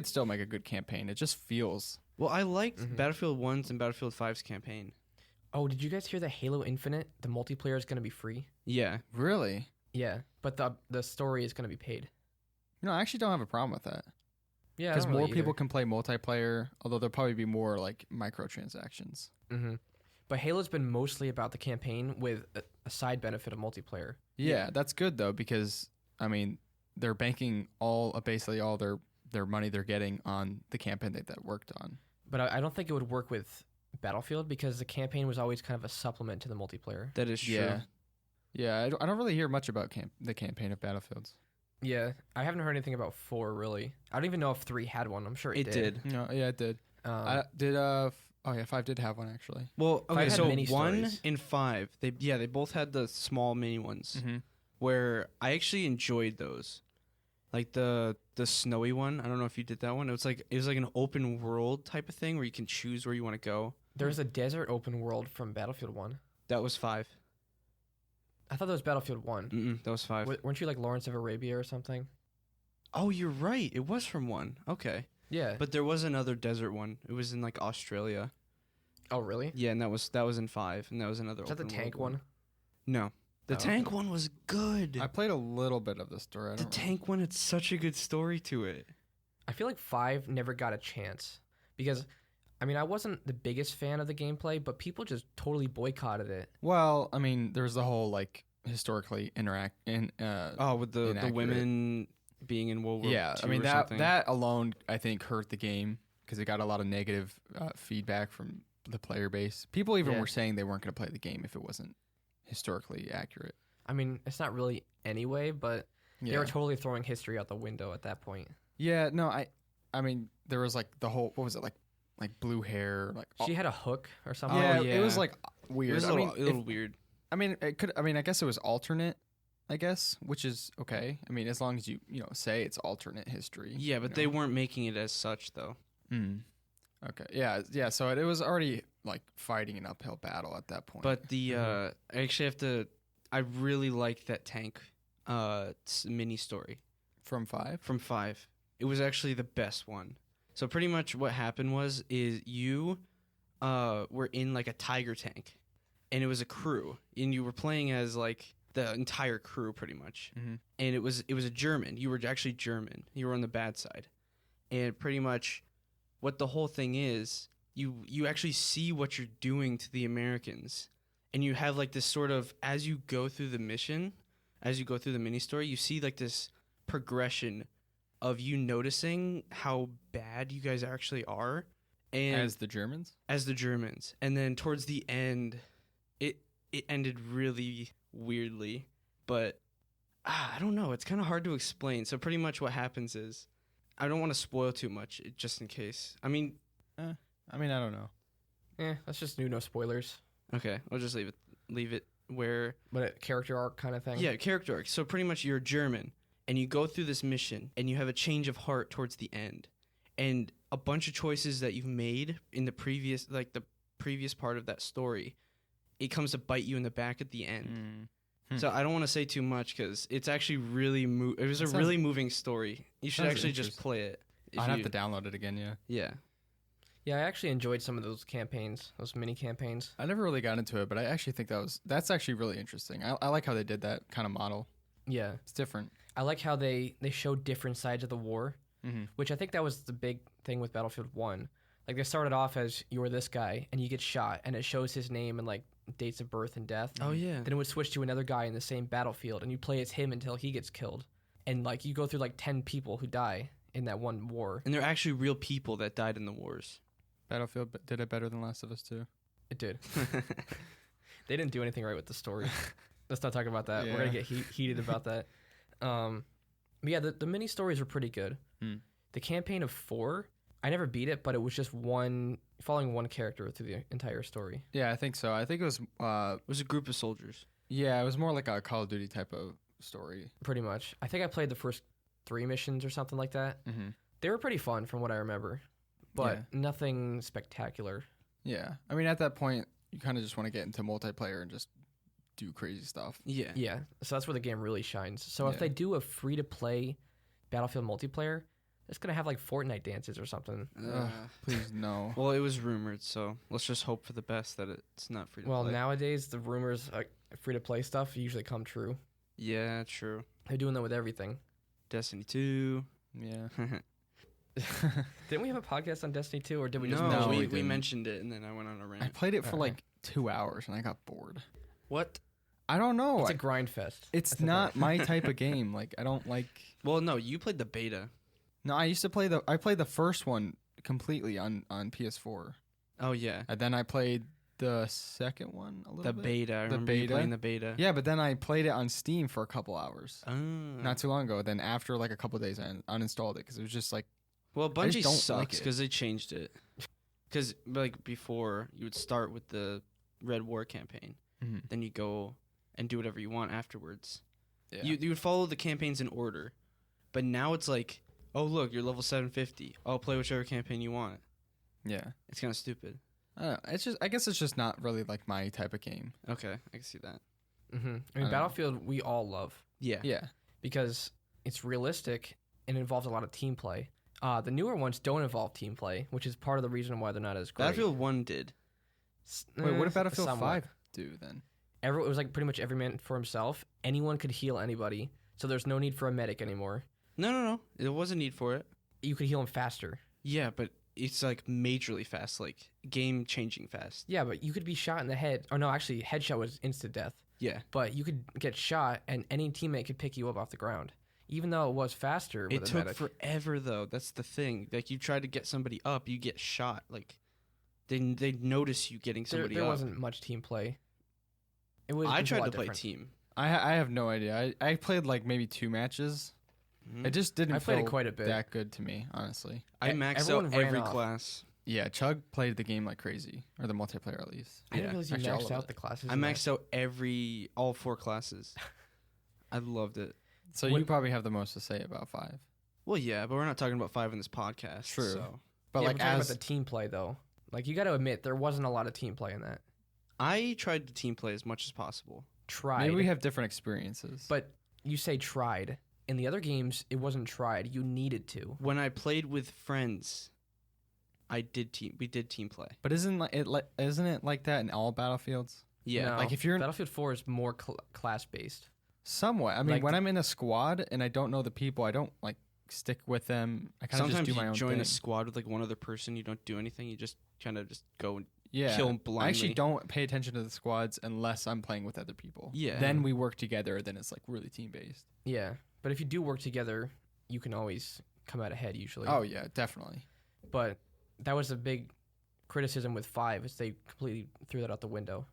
still make a good campaign. It just feels.
Well, I liked Battlefield 1's and Battlefield 5's campaign.
Oh, did you guys hear that Halo Infinite, the multiplayer is going to be free?
Yeah.
Really?
Yeah, but the story is going to be paid.
I actually don't have a problem with that.
Yeah,
Because more people can play multiplayer, although there'll probably be more like microtransactions.
Mm-hmm. But Halo's been mostly about the campaign with a side benefit of multiplayer.
Yeah, that's good though, because I mean they're banking basically all their money they're getting on the campaign that worked on.
But I don't think it would work with Battlefield because the campaign was always kind of a supplement to the multiplayer.
That is true.
Yeah. I don't really hear much about the campaign of Battlefields.
Yeah, I haven't heard anything about 4 really. I don't even know if 3 had one. I'm sure it
It did.
No, yeah, it did. I did. Oh yeah, 5 did have one actually.
Well, okay,
had
so
mini
1
stories.
and 5, they both had the small mini ones where I actually enjoyed those. Like the snowy one. I don't know if you did that one. It was like an open world type of thing where you can choose where you want to go.
There's a desert open world from Battlefield 1.
That was 5.
I thought that was Battlefield 1.
That was 5.
Weren't you like Lawrence of Arabia or something?
Oh, you're right. It was from 1. Okay.
Yeah.
But there was another desert one. It was in like Australia.
Oh, really?
Yeah, and that was in 5, and that was another.
Is that the
open
tank
world
one?
No, the
Oh,
tank
okay.
one was good.
I played a little bit of the story.
The tank one had such a good story to it.
I feel like 5 never got a chance because, I mean, I wasn't the biggest fan of the gameplay, but people just totally boycotted it.
Well, I mean, there's the whole like historically
With the
inaccurate.
women being in World War II.
I mean
or something.
that alone I think hurt the game because it got a lot of negative feedback from the player base. People even
Yeah.
were saying they weren't going to play the game if it wasn't historically accurate.
I mean, it's not really anyway, but
Yeah.
they were totally throwing history out the window at that point.
Yeah, no, I mean, there was like the whole what was it like blue hair, like
She had a hook or something.
yeah,
Oh,
it was
yeah.
like
It
weird.
was
I mean,
a little weird.
I guess it was alternate. I guess, which is okay. I mean, as long as you say it's alternate history.
Yeah, but they weren't making it as such though.
Okay. Yeah. So it was already like fighting an uphill battle at that point.
But the I actually have to. I really liked that tank mini story
from 5.
from 5. It was actually the best one. So pretty much what happened is you were in like a tiger tank, and it was a crew, and you were playing as like the entire crew pretty much.
Mm-hmm.
And it was a German. You were actually German. You were on the bad side. And pretty much what the whole thing is, you actually see what you're doing to the Americans. And you have like this sort of, as you go through the mission, as you go through the mini story, you see like this progression of you noticing how bad you guys actually are. And
As the Germans?
as the Germans. And then towards the end, it ended really weirdly, but I don't know. It's kind of hard to explain. So pretty much what happens is, I don't want to spoil too much, just in case. I mean,
I don't know.
Let's just do no spoilers.
okay, I'll just leave it where.
But a character arc kind of thing.
Yeah, character arc. So pretty much you're German, and you go through this mission, and you have a change of heart towards the end, and a bunch of choices that you've made in the previous part of that story, it comes to bite you in the back at the end. So I don't want to say too much because it's actually really it was a really moving story. You should
sounds
actually just
interesting.
play it.
I'd have to download it again, yeah.
Yeah.
Yeah, I actually enjoyed some of those campaigns, those mini campaigns.
I never really got into it, but I actually think that's actually really interesting. I like how they did that kind of model.
Yeah.
It's different.
I like how they showed different sides of the war, which I think that was the big thing with Battlefield 1. Like, they started off as, you're this guy, and you get shot, and it shows his name and, like, dates of birth and death.
Oh, yeah.
Then it would switch to another guy in the same battlefield, and you play as him until he gets killed. And, like, you go through, like, 10 people who die in that one war.
And they're actually real people that died in the wars.
Battlefield did it better than Last of Us 2.
It did. They didn't do anything right with the story. Let's not talk about that.
Yeah.
We're going to get heated about that. But yeah, the mini stories were pretty good. The campaign of 4, I never beat it, but it was just following one character through the entire story.
Yeah, I think so. I think it was
It was a group of soldiers.
yeah, it was more like a Call of Duty type of story.
Pretty much. I think I played the first 3 missions or something like that.
Mm-hmm.
They were pretty fun from what I remember, but nothing spectacular.
Yeah. I mean, at that point, you kind of just want to get into multiplayer and just do crazy stuff.
Yeah.
Yeah, so that's where the game really shines. So if
Yeah.
they do a free-to-play Battlefield multiplayer, it's going to have like Fortnite dances or something.
Please, no.
Well, it was rumored, so let's just hope for the best that it's not free to
Well,
play.
nowadays, the rumors, like free-to-play stuff, usually come true.
Yeah, true.
They're doing that with everything.
Destiny 2.
Yeah.
Didn't we have a podcast on Destiny 2, or did we just
No,
No,
we
we didn't.
mentioned it, and then I went on a rant.
I played it for
Okay.
like 2 hours and I got bored.
What?
I don't know.
It's a grind fest.
It's
That's the
not
thing.
my type of game. Like, I don't like.
Well, no, you played the beta.
No, I used to play I played the first one completely on PS4,
Oh, yeah.
and then I played the second one a little
The
bit.
beta. I remember you
beta?
playing the beta.
Yeah, but then I played it on Steam for a couple hours.
Oh.
Not too long ago. Then after like a couple of days, I uninstalled it because it was just like
Well,
I just
Bungie
don't like
sucks
it.
because they changed it. Because, like, before, you would start with the Red War campaign. Then you go and do whatever you want afterwards.
yeah.
You would follow the campaigns in order. But now it's like, oh, look, you're level 750. I'll play whichever campaign you want.
yeah.
It's kind of stupid.
I don't know. It's just I guess it's just not really like my type of game.
Okay, I can see that.
I mean, Battlefield, we all love
Yeah.
Yeah.
because it's realistic and it involves a lot of team play. The newer ones don't involve team play, which is part of the reason why they're not as great.
Battlefield 1 did.
Wait, what did Battlefield
somewhat.
5 do then?
It was like pretty much every man for himself. Anyone could heal anybody, so there's no need for a medic anymore.
No. There was a need for it.
You could heal him faster.
Yeah, but it's like majorly fast, like game-changing fast.
Yeah, but you could be shot in the head. Or no, actually, headshot was instant death.
Yeah.
But you could get shot, and any teammate could pick you up off the ground. Even though it was faster with
It
a
took
medic.
forever, though. That's the thing. Like, you try to get somebody up, you get shot. Like, they notice you getting somebody
there
up.
wasn't much team play. It was.
I
it was a
tried
lot
to play
different.
team.
I have no idea. I played like maybe 2 matches.
Mhm.
It just didn't
I played it
feel
quite a bit.
that good to me, honestly.
I maxed
everyone
out
ran
every
off.
class.
Yeah, Chug played the game like crazy, or the multiplayer at least.
I didn't
Yeah.
realize you
Actually, all
maxed
of
out
it.
the classes.
I
in that.
maxed out all 4 classes. I loved it.
So
What-
you probably have the most to say about 5.
Well, yeah, but we're not talking about 5 in this podcast.
True.
So.
But
Yeah,
like
we're talking
as
about the team play though. Like you got to admit there wasn't a lot of team play in that.
I tried to team play as much as possible.
Tried.
maybe we have different experiences.
But you say tried. In the other games, it wasn't tried. You needed to.
When I played with friends, we did team play.
But isn't it like that in all Battlefields?
Yeah.
No,
Like, if you're in-
Battlefield 4 is more class based.
Somewhat. I mean,
Like
when I'm in a squad and I don't know the people, I don't like stick with them. I kind of just
Sometimes
do my
you
own
join
thing.
a squad with like one other person. You don't do anything. You just kind of just go and
Yeah.
kill blindly.
I actually don't pay attention to the squads unless I'm playing with other people.
Yeah.
Then we work together. Then it's like really team based.
Yeah, but if you do work together, you can always come out ahead usually.
Oh yeah, definitely.
But that was a big criticism with 5 is they completely threw that out the window.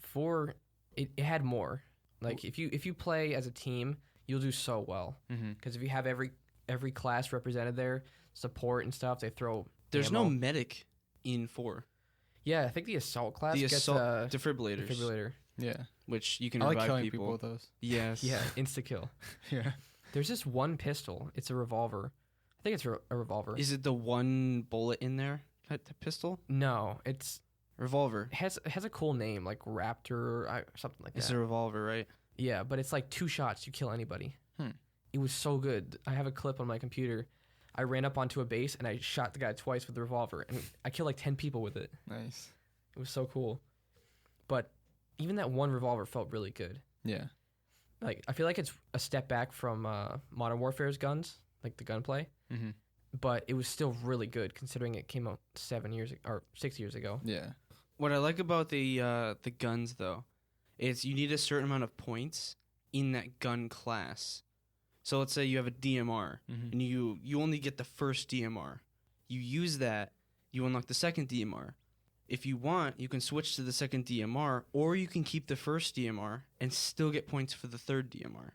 4, it had more. Like if you play as a team, you'll do so well
Mm-hmm.
because if you have every class represented there, support and stuff, they throw.
There's
ammo.
no medic in 4.
Yeah, I think the assault class
The
gets
assault
a
defibrillators,
defibrillator.
Yeah.
which you can
I like
revive
killing
people.
people with those.
Yes.
Yeah, insta kill.
Yeah.
There's this one pistol. It's a revolver. I think it's a revolver.
Is it the one bullet in there? That pistol?
No, it's
Revolver.
it has a cool name like Raptor or something like
It's
that.
a revolver, right?
Yeah, but it's like 2 shots, you kill anybody.
Hmm.
It was so good. I have a clip on my computer. I ran up onto a base and I shot the guy twice with the revolver, and I killed like 10 people with it.
Nice.
It was so cool. But even that one revolver felt really good.
Yeah.
Like I feel like it's a step back from Modern Warfare's guns, like the gunplay,
Mm-hmm.
but it was still really good considering it came out 7 years or 6 years ago.
Yeah.
What I like about the guns though, is you need a certain amount of points in that gun class. So let's say you have a DMR
Mm-hmm.
and you only get the first DMR. You use that, you unlock the second DMR. If you want, you can switch to the second DMR, or you can keep the first DMR and still get points for the third DMR.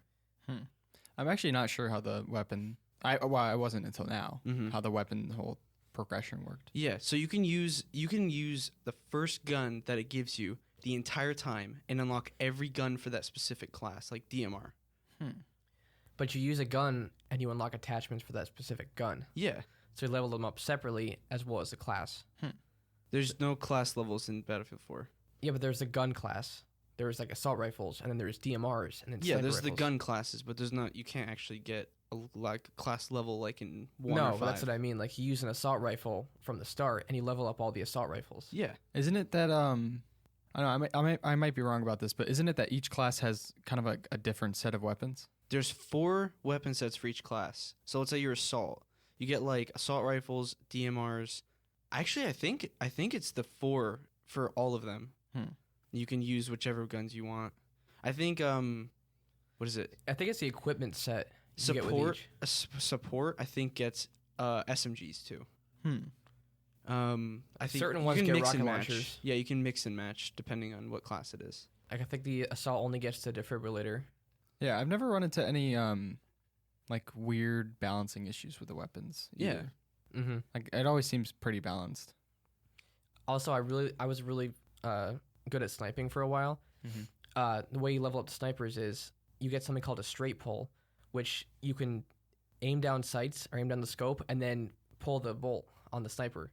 I'm actually not sure how the weapon. I wasn't until now.
Mhm.
How the weapon whole progression worked.
Yeah, so you can use the first gun that it gives you the entire time and unlock every gun for that specific class, like DMR.
But you use a gun and you unlock attachments for that specific gun.
Yeah.
So you level them up separately as well as the class.
There's no class levels in Battlefield 4.
Yeah, but there's the gun class. There's like assault rifles, and then there's DMRs, and then
Yeah,
sniper
there's the
rifles.
gun classes, but there's not. You can't actually get a class level like in 1 or
No,
5.
but that's what I mean. Like you use an assault rifle from the start, and you level up all the assault rifles.
Yeah.
Isn't it that I don't know. I might be wrong about this, but isn't it that each class has kind of a different set of weapons?
There's 4 weapon sets for each class. So let's say you're assault. You get like assault rifles, DMRs. Actually, I think it's the 4 for all of them. You can use whichever guns you want. I think what is it?
I think it's the equipment set. You get with each.
Support I think gets SMGs too. I think
Certain
you
ones
can
get
mix
rocket
and match.
launchers.
Yeah, you can mix and match depending on what class it is.
Like I think the assault only gets the defibrillator.
Yeah, I've never run into any like weird balancing issues with the weapons.
Yeah.
either.
Mm-hmm.
Like it always seems pretty balanced.
Also, I was really good at sniping for a while. The way you level up the snipers is you get something called a straight pull, which you can aim down sights or aim down the scope and then pull the bolt on the sniper.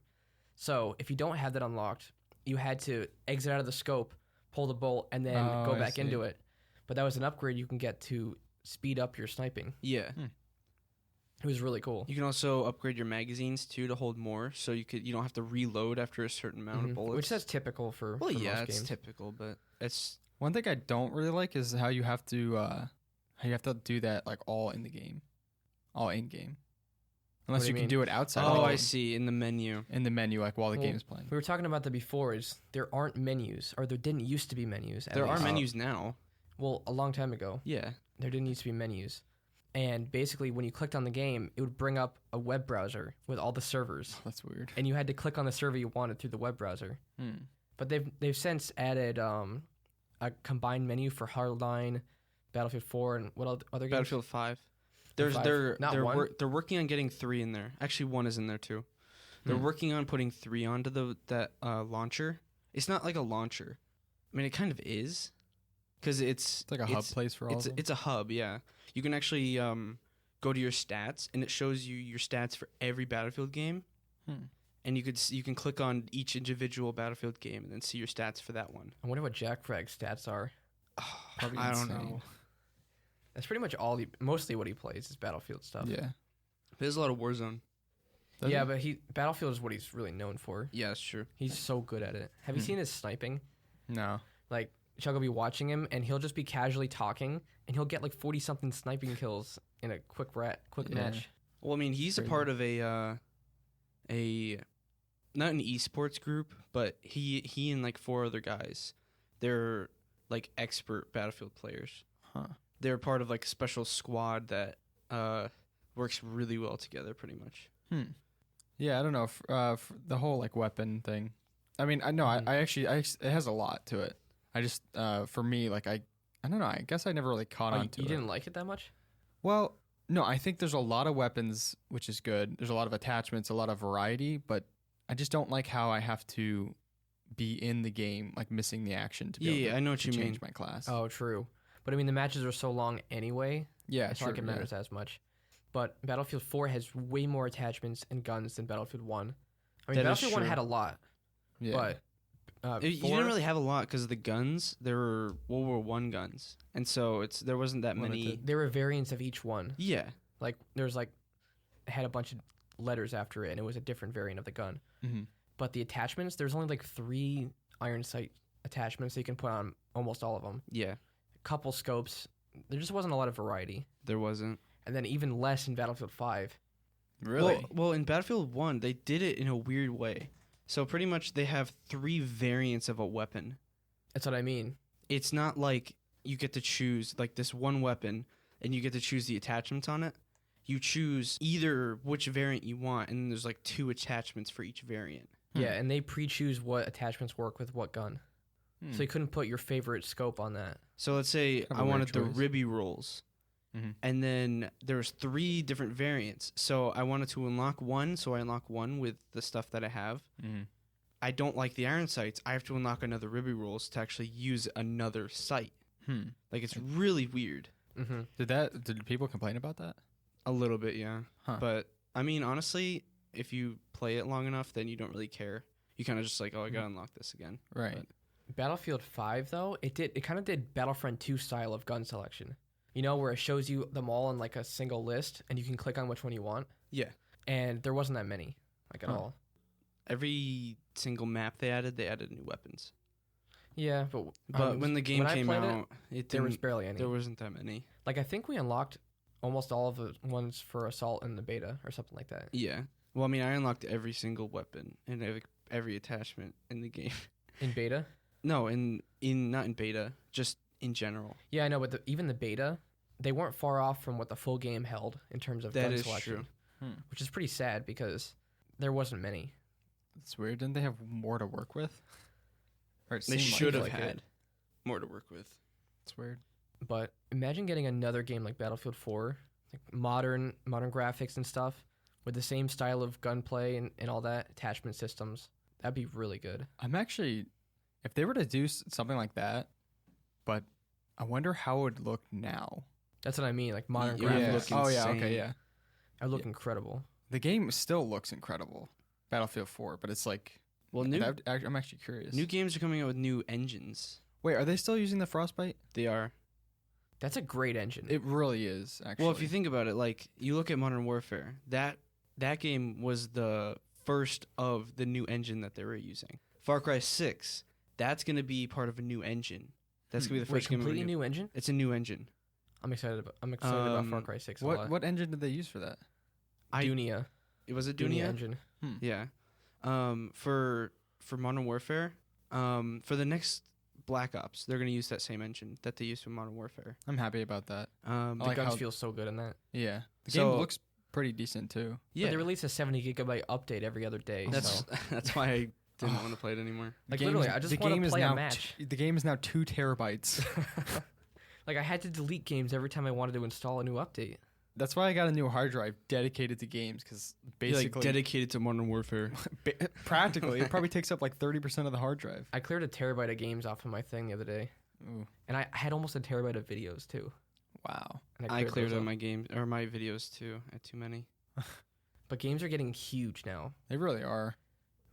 So if you don't have that unlocked, you had to exit out of the scope, pull the bolt, and then
Oh,
go
I
back
see.
into it. But that was an upgrade you can get to speed up your sniping.
Yeah.
It was really cool.
You can also upgrade your magazines too to hold more, so you don't have to reload after a certain amount of bullets.
Which that's typical for
well,
for
yeah,
most
it's
games.
typical, but it's
One thing I don't really like is how you have to do that like all in the game, all in game, unless
do
you
you
can
mean?
do it outside.
oh,
of the
I
game,
see in the menu.
in the menu like while the
Well,
game's playing.
We were talking about that before. Is there aren't menus, or there didn't used to be menus. at
There are
least.
menus now.
Well, a long time ago,
Yeah.
there didn't used to be menus. And basically, when you clicked on the game, it would bring up a web browser with all the servers,
That's weird.
and you had to click on the server you wanted through the web browser. But they've since added a combined menu for Hardline, Battlefield 4, and what other games?
Battlefield 5.
Five? Not one?
They're working on getting 3 in there. Actually, 1 is in there too. They're working on putting 3 onto that launcher. It's not like a launcher. I mean, it kind of is, because it's
It's like a hub place for all of them.
It's a hub, yeah. You can actually go to your stats, and it shows you your stats for every Battlefield game. And you can click on each individual Battlefield game and then see your stats for that one.
I wonder what Jack Frag's stats are.
Probably
I don't
insane.
know.
That's pretty much mostly what he plays is Battlefield stuff.
Yeah.
There's a lot of Warzone.
Does
Yeah,
it?
but Battlefield is what he's really known for.
Yeah, that's true.
He's so good at it. Have you seen his sniping?
No.
Like Chuck will be watching him, and he'll just be casually talking, and he'll get like 40-something sniping kills in a quick match.
Well, I mean, he's a part of a not an esports group, but he and like 4 other guys, they're like expert Battlefield players.
Huh.
They're part of like a special squad that works really well together, pretty much.
Yeah, I don't know. If the whole like weapon thing. I mean, I know. I actually, it has a lot to it. I just, for me, like I don't know. I guess I never really caught on to it.
You didn't like it that much?
Well, no. I think there's a lot of weapons, which is good. There's a lot of attachments, a lot of variety, but I just don't like how I have to be in the game, like missing the action to be able to,
I know what
to
you
change
mean.
my class.
Oh, true. But I mean, the matches are so long anyway.
Yeah,
it's
sure.
not like it matters as much. But Battlefield 4 has way more attachments and guns than Battlefield 1. I mean,
That is
Battlefield 1
true.
had a lot,
Yeah.
but
You
4,
didn't really have a lot because the guns, there were World War I guns, and so there wasn't that many.
Limited.
there were variants of each one.
Yeah,
Like there's like it had a bunch of letters after it, and it was a different variant of the gun.
Mm-hmm.
But the attachments, there's only like 3 iron sight attachments that you can put on almost all of them.
yeah,
A couple scopes. There just wasn't a lot of variety.
there wasn't.
And then even less in Battlefield 5.
Really?
Well, in Battlefield 1, they did it in a weird way. So pretty much they have 3 variants of a weapon.
That's what I mean.
It's not like you get to choose like this one weapon and you get to choose the attachments on it. You choose either which variant you want, and then there's like 2 attachments for each variant.
Yeah, and they pre-choose what attachments work with what gun.
Hmm.
So you couldn't put your favorite scope on that.
So let's say
Kind of
I
a weird
wanted the
choice.
ribby rolls.
Mhm.
And then there was 3 different variants. So I wanted to unlock one, so I unlock one with the stuff that I have.
Mm-hmm.
I don't like the iron sights. I have to unlock another ribby rolls to actually use another sight. Like, it's really weird.
Mm-hmm.
Did people complain about that?
A little bit, yeah.
Huh.
But, I mean, honestly, if you play it long enough, then you don't really care. You kind of just like, oh, I gotta unlock this again.
Right.
But-
Battlefield 5, though, it kind of did Battlefront 2 style of gun selection. You know, where it shows you them all in like a single list, and you can click on which one you want.
Yeah.
And there wasn't that many, like at all.
Every single map they added new weapons.
Yeah, but
When the game
when I
came
played
out, it
there was
didn't.
barely any.
There wasn't that many.
Like I think we unlocked almost all of the ones for Assault in the beta or something like that.
Yeah. Well, I mean, I unlocked every single weapon and every attachment in the game.
In beta?
No, in not in beta, just in general.
Yeah, I know, but even the beta, they weren't far off from what the full game held in terms of
That
gun
is
selection,
true.
which is pretty sad because there wasn't many.
It's weird. Didn't they have more to work with? Or it
They
seemed
should have
like
had
it.
more to work with.
It's weird.
But imagine getting another game like Battlefield 4, like modern graphics and stuff, with the same style of gunplay and all that, attachment systems. That'd be really good.
I'm actually, if they were to do something like that, but I wonder how it would look now.
That's what I mean, like modern
Yeah.
graphics.
Look
Oh yeah.
insane.
Okay. Yeah.
It would look incredible.
The game still looks incredible, Battlefield 4, but it's like,
Well,
I'm actually curious.
new games are coming out with new engines.
Wait, are they still using the Frostbite?
They are.
That's a great engine.
It really is. Actually.
Well, if you think about it, like you look at Modern Warfare, that game was the first of the new engine that they were using. Far Cry 6, that's going to be part of a new engine. That's going to be the
Wait,
first game of a
completely new engine?
It's a new engine.
I'm excited about Far Cry 6 a lot.
what engine did they use for that?
Dunia.
Was it
Dunia
Dunia?
engine.
Yeah. For Modern Warfare, for the next Black Ops, they're going to use that same engine that they used for Modern Warfare.
I'm happy about that.
The
like
guns
how-
feel so good in that.
Yeah, the
So-
game looks pretty decent too.
Yeah.
But they release a 70 gigabyte update every other day.
That's
so.
that's why I didn't want to play it anymore.
Like,
The
literally,
game's-
I just
the
wanna
game is
play a
now
match.
the game is now 2 terabytes.
Like I had to delete games every time I wanted to install a new update.
That's why I got a new hard drive dedicated to games because
You're
basically,
like dedicated to Modern Warfare.
practically, it probably takes up like 30% of the hard drive.
I cleared a terabyte of games off of my thing the other day,
Ooh,
and I had almost a terabyte of videos too.
wow.
And
I cleared
those
out
up.
my games or my videos too. I had too many.
But games are getting huge now.
They really are.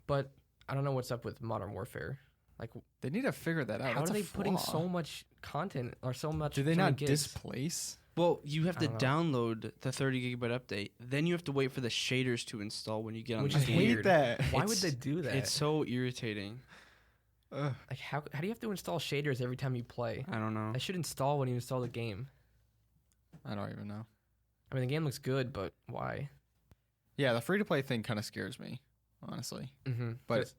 But I don't know what's up with Modern Warfare. Like,
They need to figure that out.
how
That's
are
a
they putting
flaw.
so much content or so much?
Do they
so many
not
gigs?
displace?
Well, you have
I
to
don't know.
download the 30 gigabyte update. Then you have to wait for the shaders to install when you get on
Which
the
is
game.
weird.
that.
Why would
It's-
they do that?
It's so irritating.
Like how do you have to install shaders every time you play?
I don't know.
I should install when you install the game.
I don't even know.
I mean, the game looks good, but why?
Yeah, the free to play thing kind of scares me, honestly.
Mm-hmm.
But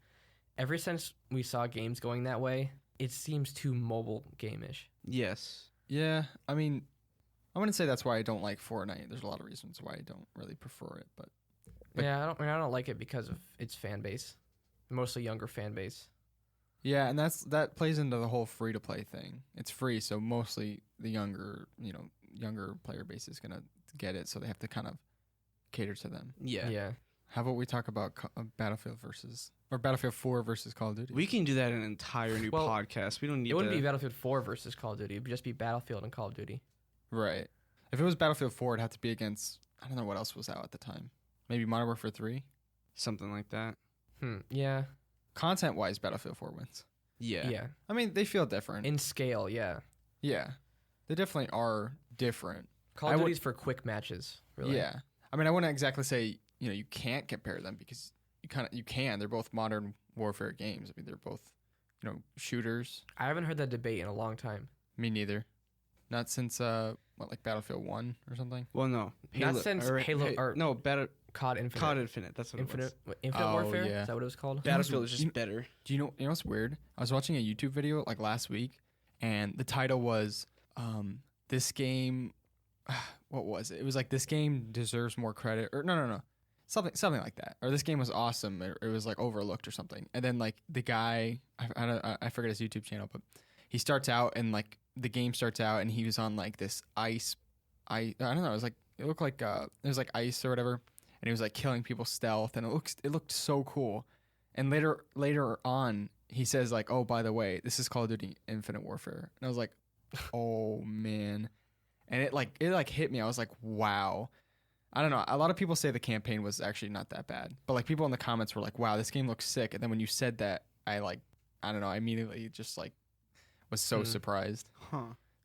ever since we saw games going that way, it seems too mobile game-ish.
Yes.
yeah, I mean, I wouldn't say that's why I don't like Fortnite. There's a lot of reasons why I don't really prefer it, but
Yeah, I don't like it because of its fan base, mostly younger fan base.
yeah, and that plays into the whole free to play thing. It's free, so mostly the younger player base is gonna get it, so they have to kind of cater to them.
Yeah.
Yeah.
How about we talk about Battlefield 4 versus Call of Duty?
We can do that in an entire new
Well,
podcast. We don't need
It wouldn't
to.
be Battlefield 4 versus Call of Duty. It would just be Battlefield and Call of Duty.
Right. If it was Battlefield 4, it'd have to be against, I don't know what else was out at the time. Maybe Modern Warfare 3.
Something like that.
Yeah.
Content wise, Battlefield 4 wins.
Yeah.
Yeah.
I mean, they feel different.
In scale, yeah.
Yeah, they definitely are different.
Call of Duty's for quick matches, really.
Yeah, I mean, I wouldn't exactly say you can't compare them because you can. They're both modern warfare games. I mean, they're both shooters.
I haven't heard that debate in a long time.
Me neither. Not since like Battlefield 1 or something.
Well, no.
Not since Halo or
no,
COD Infinite.
COD Infinite. That's what
Infinite
it
Infinite
Oh,
Warfare?
yeah.
Is that what it was called?
was. Battlefield is just better.
Do you know what's weird? I was watching a YouTube video like last week, and the title was this game. What was it? It was like this game deserves more credit, or no, something like that, or this game was awesome, or it was like overlooked or something. And then like the guy, I forget his YouTube channel, but he starts out and like the game starts out and he was on like this ice. I don't know. It was like it looked like it was like ice or whatever, and he was like killing people stealth, and it looked so cool. And later on, he says like, "Oh, by the way, this is Call of Duty Infinite Warfare," and I was like, "Oh man." And it hit me. I was like, wow. I don't know. A lot of people say the campaign was actually not that bad. But like people in the comments were like, wow, this game looks sick. And then when you said that, I don't know, I immediately just like was so surprised.
Huh.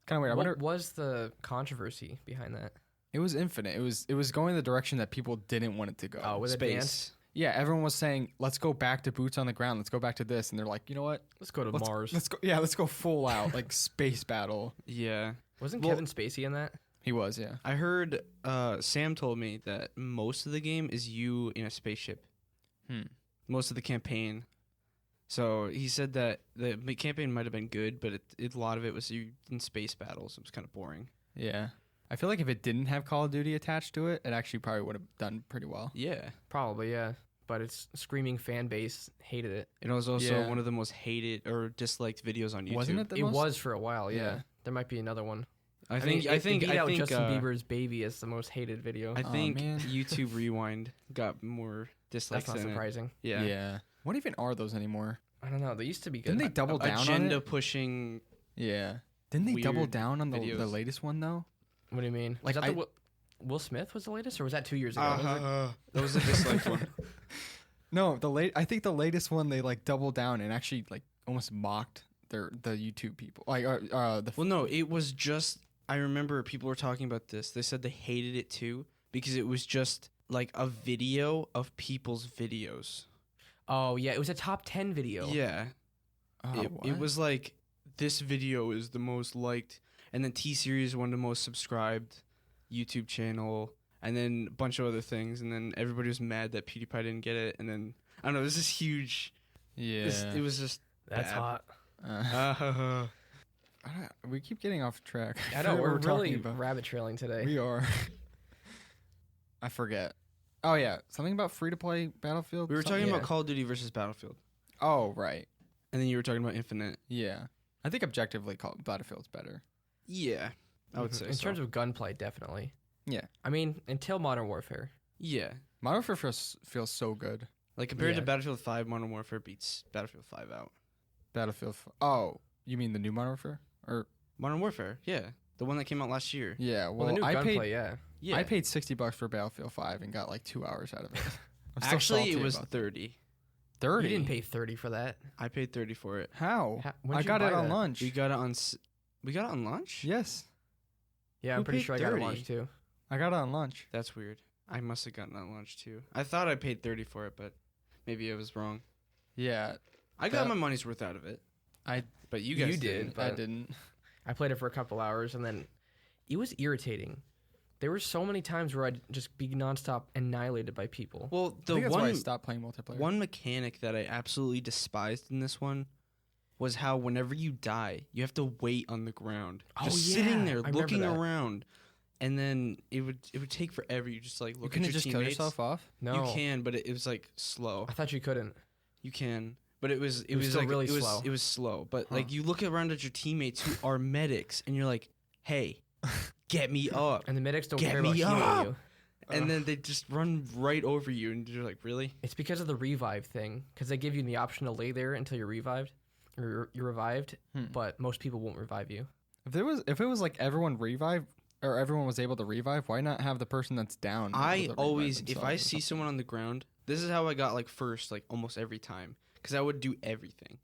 Kind of weird. I wonder,
What was the controversy behind that?
it was Infinite. It was going the direction that people didn't want it to go.
Oh, with
Space.
Advanced?
Yeah, everyone was saying, let's go back to boots on the ground. Let's go back to this. And they're like, you know what?
Let's go to
Let's,
Mars.
Let's go full out, like space battle.
Yeah.
Wasn't
Well-
Kevin Spacey in that?
He was, yeah.
I heard Sam told me that most of the game is you in a spaceship. Most of the campaign. So he said that the campaign might have been good, but a lot of it was you in space battles. It was kind of boring.
Yeah. I feel like if it didn't have Call of Duty attached to it, it actually probably would have done pretty well.
Yeah.
Probably, yeah. But its screaming fan base hated it.
It was also
Yeah.
one of the most hated or disliked videos on YouTube.
Wasn't it the
It
most?
was for a while, yeah.
Yeah.
There might be another one.
I think
it beat out Justin Bieber's Baby as the most hated video.
I think
man.
YouTube Rewind got more dislikes
That's not
than it.
surprising.
Yeah.
What even are those anymore?
I don't know. They used to be good.
Didn't they double down
Agenda
on it?
pushing.
Yeah. Didn't they double
weird
down on the
videos.
latest one though?
What do you mean?
Like,
Was that the Will Smith was the latest, or was that 2 years ago?
That was a disliked one.
No, I think the latest one they like doubled down and actually like almost mocked the YouTube people. Like
Well, no, it was just. I remember people were talking about this. They said they hated it too because it was just like a video of people's videos.
Oh yeah, it was a top 10 video.
Yeah. It was like this video is the most liked, and then T Series won the most subscribed YouTube channel, and then a bunch of other things, and then everybody was mad that PewDiePie didn't get it, and then I don't know, this is huge.
Yeah.
It was just
That's
bad.
hot.
We keep getting off track.
I know
forget what
we're
talking
really
about.
rabbit trailing today.
We are. I forget. Oh yeah, something about free to play Battlefield.
We were talking
Yeah.
about Call of Duty versus Battlefield,
Oh right.
and then you were talking about Infinite.
Yeah. I think objectively, Battlefield's better.
Yeah, I would say
in
so.
terms of gunplay, definitely.
Yeah.
I mean, until Modern Warfare.
Yeah,
Modern Warfare feels so good.
like compared to
Yeah.
Battlefield 5, Modern Warfare beats Battlefield 5 out.
Oh, you mean the new Modern Warfare? Or
Modern Warfare, yeah, the one that came out last year.
yeah.
Well,
Well,
the new
I
gunplay,
paid
yeah.
Yeah,
I paid $60 for Battlefield 5 and got like 2 hours out of it. I'm still
actually
salty
it was
about
30.
30.
You didn't pay 30 for that.
I paid 30 for it.
How?
When'd
I
you
got
buy
it on
that?
lunch.
We got it on lunch.
Yes,
Yeah,
Who
I'm pretty
paid
sure I got it
30?
launched too.
I got it on lunch.
That's weird. I must have gotten it on lunch too. I thought I paid 30 for it, but maybe I was wrong.
Yeah,
I got my money's worth out of it. But you guys didn't.
but
I didn't.
I played it for a couple hours, and then it was irritating. There were so many times where I'd just be nonstop annihilated by people.
Well,
I think that's why I stopped playing multiplayer.
one mechanic that I absolutely despised in this one was how whenever you die, you have to wait on the ground, just sitting there looking around, and then it would take forever. You just like look at your
just
teammates.
kill yourself off?
No,
You can, but it was like slow.
I thought you couldn't.
You can, but it was
still
like
really
it was
slow.
it was slow. But like you look around at your teammates who are medics, and you're like, hey, get me up.
And the medics don't
Get
care about
me
healing
up!
you.
And then they just run right over you, and you're like, really?
It's because of the revive thing, because they give you the option to lay there until you're revived, or you're revived, but most people won't revive you.
If it was like everyone revive or everyone was able to revive, why not have the person that's down?
I
able to revive
always, if
themselves
I
or
see
something?
someone on the ground, this is how I got like first, like almost every time, because I would do everything.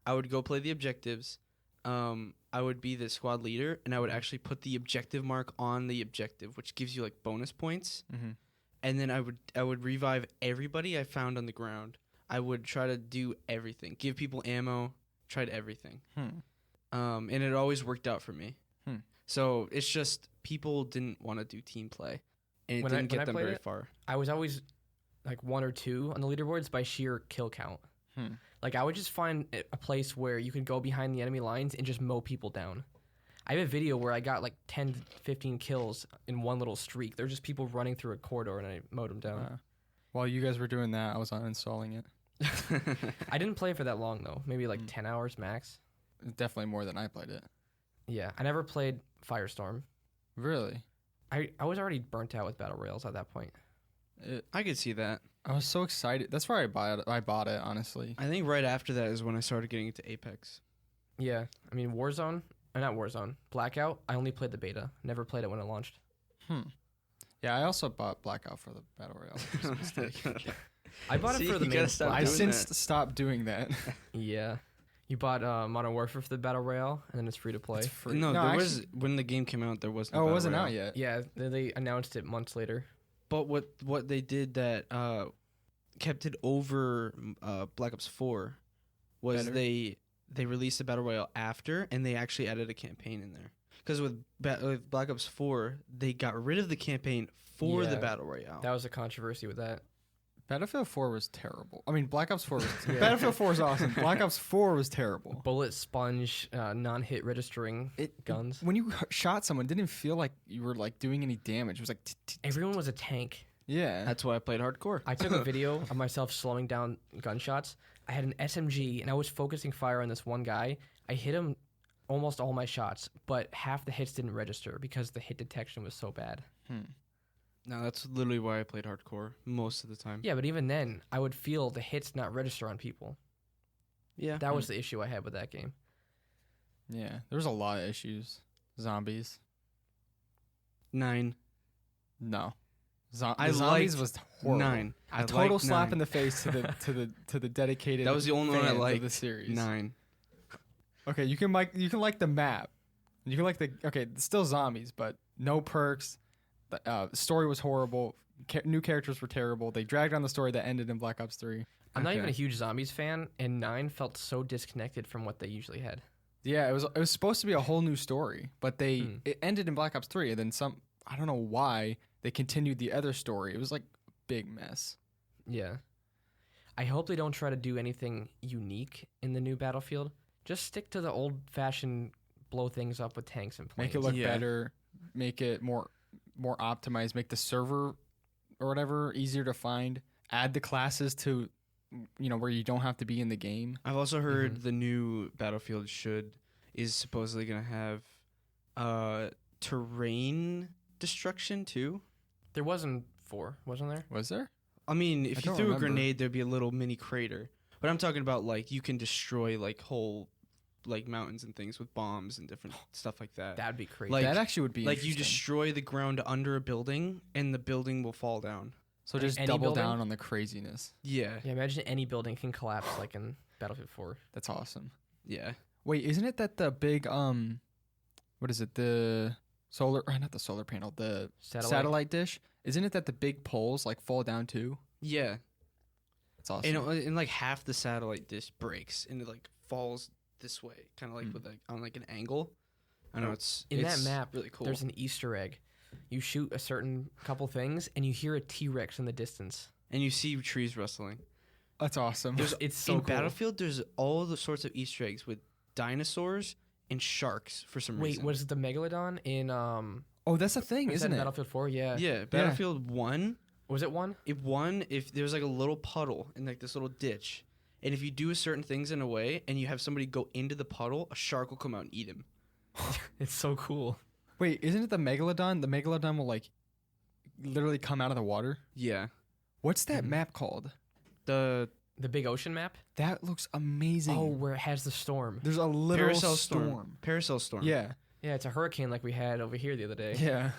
I would go play the objectives. I would be the squad leader, and I would actually put the objective mark on the objective, which gives you like bonus points. And then I would revive everybody I found on the ground. I would try to do everything, give people ammo, tried everything. And it always worked out for me. So it's just people didn't want to do team play, and it didn't get them very far.
I was always like 1 or 2 on the leaderboards by sheer kill count. Like I would just find a place where you could go behind the enemy lines and just mow people down. I have a video where I got like 10, 15 kills in one little streak. They're just people running through a corridor, and I mowed them down.
While you guys were doing that, I was uninstalling it.
I didn't play for that long though. Maybe like 10 hours max.
Definitely more than I played it.
Yeah, I never played Firestorm.
Really?
I was already burnt out with battle royals at that point.
I could see that.
I was so excited. That's why I bought it, honestly.
I think right after that is when I started getting into Apex.
Yeah, I mean Warzone, or not Warzone, Blackout. I only played the beta. Never played it when it launched.
Yeah, I also bought Blackout for the Battle Royale. It was a mistake.
I bought it for the main.
I since stopped doing that.
Yeah. You bought Modern Warfare for the Battle Royale, and then it's free to play.
It's free.
No, there
actually,
was when the game came out. There was no
Oh, it
Battle
wasn't
Royale.
out yet.
Yeah, they announced it months later.
But what they did that kept it over Black Ops 4 was
Better.
they released the Battle Royale after, and they actually added a campaign in there. Because with Black Ops 4, they got rid of the campaign for the
Yeah.
Battle Royale.
That was a controversy with that.
Battlefield 4 was terrible. I mean, Black Ops 4 was... Battlefield 4 is awesome. Black Ops 4 was terrible.
Bullet sponge, non-hit registering guns.
When you shot someone, it didn't feel like you were like doing any damage. It was like...
Everyone was a tank.
Yeah.
That's why I played hardcore.
I took a video of myself slowing down gunshots. I had an SMG, and I was focusing fire on this one guy. I hit him almost all my shots, but half the hits didn't register because the hit detection was so bad.
No, that's literally why I played hardcore most of the time.
Yeah, but even then, I would feel the hits not register on people.
Yeah.
That was the issue I had with that game.
Yeah. There was a lot of issues. Zombies.
9.
No.
I
Zombies
liked
was horrible.
9.
A total slap in the face to the dedicated.
That was the only one I
fans
liked.
of the series.
9.
Okay, you can like the map. You can like it's still zombies, but no perks. The story was horrible. New characters were terrible. They dragged on the story that ended in Black Ops 3.
I'm not even a huge Zombies fan, and 9 felt so disconnected from what they usually had.
Yeah, it was supposed to be a whole new story, but it ended in Black Ops 3, and then I don't know why they continued the other story. It was like a big mess.
Yeah. I hope they don't try to do anything unique in the new Battlefield. Just stick to the old-fashioned blow things up with tanks and planes.
Make it look better. Make it more optimized. Make the server or whatever easier to find. Add the classes to, where you don't have to be in the game.
I've also heard the new Battlefield is supposedly going to have terrain destruction too.
There wasn't 4, wasn't there?
Was there?
I mean, if
I
you
don't
threw
remember.
a grenade, there'd be a little mini crater. But I'm talking about like you can destroy like whole like mountains and things with bombs and different stuff like that.
That'd be crazy.
Like-
That actually would be
Like you
interesting.
destroy the ground under a building and the building will fall down.
So
Like
just
any
double
building?
down on the craziness.
Yeah.
Yeah, imagine any building can collapse like in Battlefield 4.
That's awesome.
Yeah.
Wait, isn't it that the big what is it? The solar not the solar panel, the satellite dish? Isn't it that the big poles like fall down too?
Yeah.
It's awesome.
And like half the satellite dish breaks and it like falls this way, kind of like with like on like an angle. I don't know. It's
that map.
really cool.
There's an Easter egg. You shoot a certain couple things, and you hear a T-Rex in the distance.
And you see trees rustling.
That's awesome.
It's so
in
cool.
Battlefield, there's all the sorts of Easter eggs with dinosaurs and sharks for some reason.
Wait, was it the Megalodon in
Oh, that's a thing,
was
isn't
that
it?
Battlefield 4? Yeah.
Yeah, Battlefield 1.
Was it one?
It won if there was like a little puddle in like this little ditch. And if you do certain things in a way and you have somebody go into the puddle, a shark will come out and eat him.
It's so cool.
Wait, isn't it the Megalodon? The Megalodon will like literally come out of the water.
Yeah.
What's that map called?
The
big ocean map?
That looks amazing.
Oh, where it has the storm.
There's a literal
Paracel
storm.
Paracel storm.
Yeah.
Yeah, it's a hurricane like we had over here the other day.
Yeah.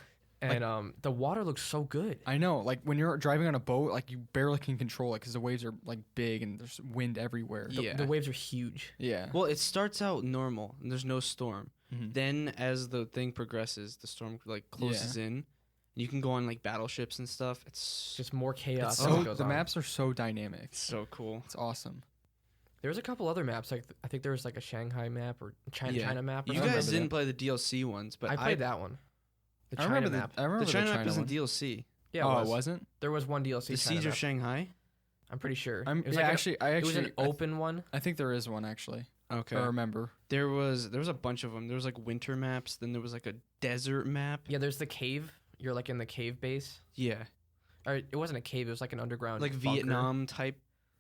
And the water looks so good.
I know. Like when you're driving on a boat, like you barely can control it because the waves are like big and there's wind everywhere.
Yeah.
The waves are huge.
Yeah.
Well, it starts out normal and there's no storm.
Mhm.
Then as the thing progresses, the storm like closes in. You can go on like battleships and stuff. It's
Just more chaos.
It's
as it
so,
goes
the
on.
maps are so dynamic.
so cool.
It's awesome.
There's a couple other maps. Like I think there was like a Shanghai map or China
Yeah.
China map. Or
You
something.
guys
remember
didn't play the DLC ones, but
I played that one. The
I
China
remember
map.
I remember
The China map
China
isn't
one.
DLC.
Yeah,
Oh,
it was.
it wasn't?
There was one DLC.
The
China
Siege
map.
of Shanghai.
I'm pretty sure.
I'm,
it was
yeah,
like
actually,
it was an open one.
I think there is one actually.
Okay.
I remember.
There was a bunch of them. There was like winter maps. Then there was like a desert map.
Yeah, there's the cave. You're like in the cave base.
Yeah.
Or it wasn't a cave. It was like an underground.
Like
bunker.
Vietnam type.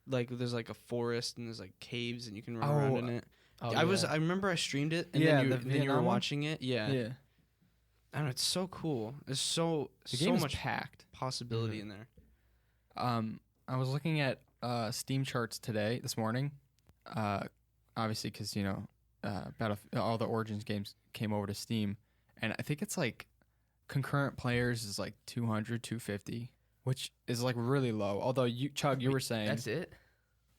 Like there's like a forest and there's like caves and you can run
Oh,
around in it.
Oh,
I
yeah.
I remember I streamed it and
Yeah,
then
the
then you were
Vietnam one?
watching it. Yeah.
Yeah.
I don't know. It's so cool. There's so
The game is
much
packed.
possibility in there.
I was looking at Steam charts this morning. Obviously, because all the Origins games came over to Steam, and I think it's like concurrent players is like 200, 250, which is like really low. Although Chug, you were saying
That's it.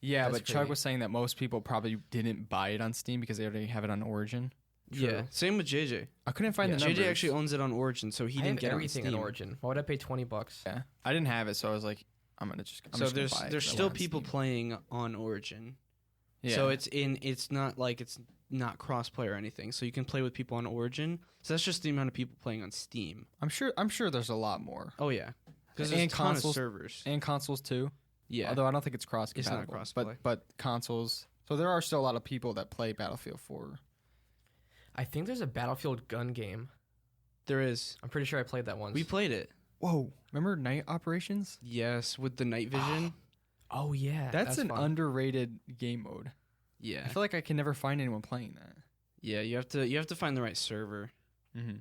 yeah,
that's
but Chug
crazy.
was saying that most people probably didn't buy it on Steam because they already have it on Origin.
Yeah. Same with JJ.
I couldn't find the numbers.
JJ actually owns it on Origin, so he
I
didn't
have
get
everything
it on
in
Steam.
Origin. Why would I pay $20?
Yeah, I didn't have it, so I was like, I'm just
So
gonna
there's
buy it 'cause I
still
want it on
people
Steam.
playing on Origin.
Yeah.
So it's not like it's not cross-play or anything. So you can play with people on Origin. So that's just the amount of people playing on Steam.
I'm sure there's a lot more.
Oh yeah, because
And
there's a ton of
consoles-
servers.
And consoles too.
Yeah,
Although I don't think it's cross
It's not
compatible.
cross-play.
But consoles. So there are still a lot of people that play Battlefield 4.
I think there's a Battlefield gun game.
there is.
I'm pretty sure I played that once.
We played it.
Whoa. Remember Night Operations?
Yes, with the night vision.
Oh yeah,
That's an
fun.
underrated game mode.
Yeah,
I feel like I can never find anyone playing that.
yeah. You have to find the right server.
Mm-hmm.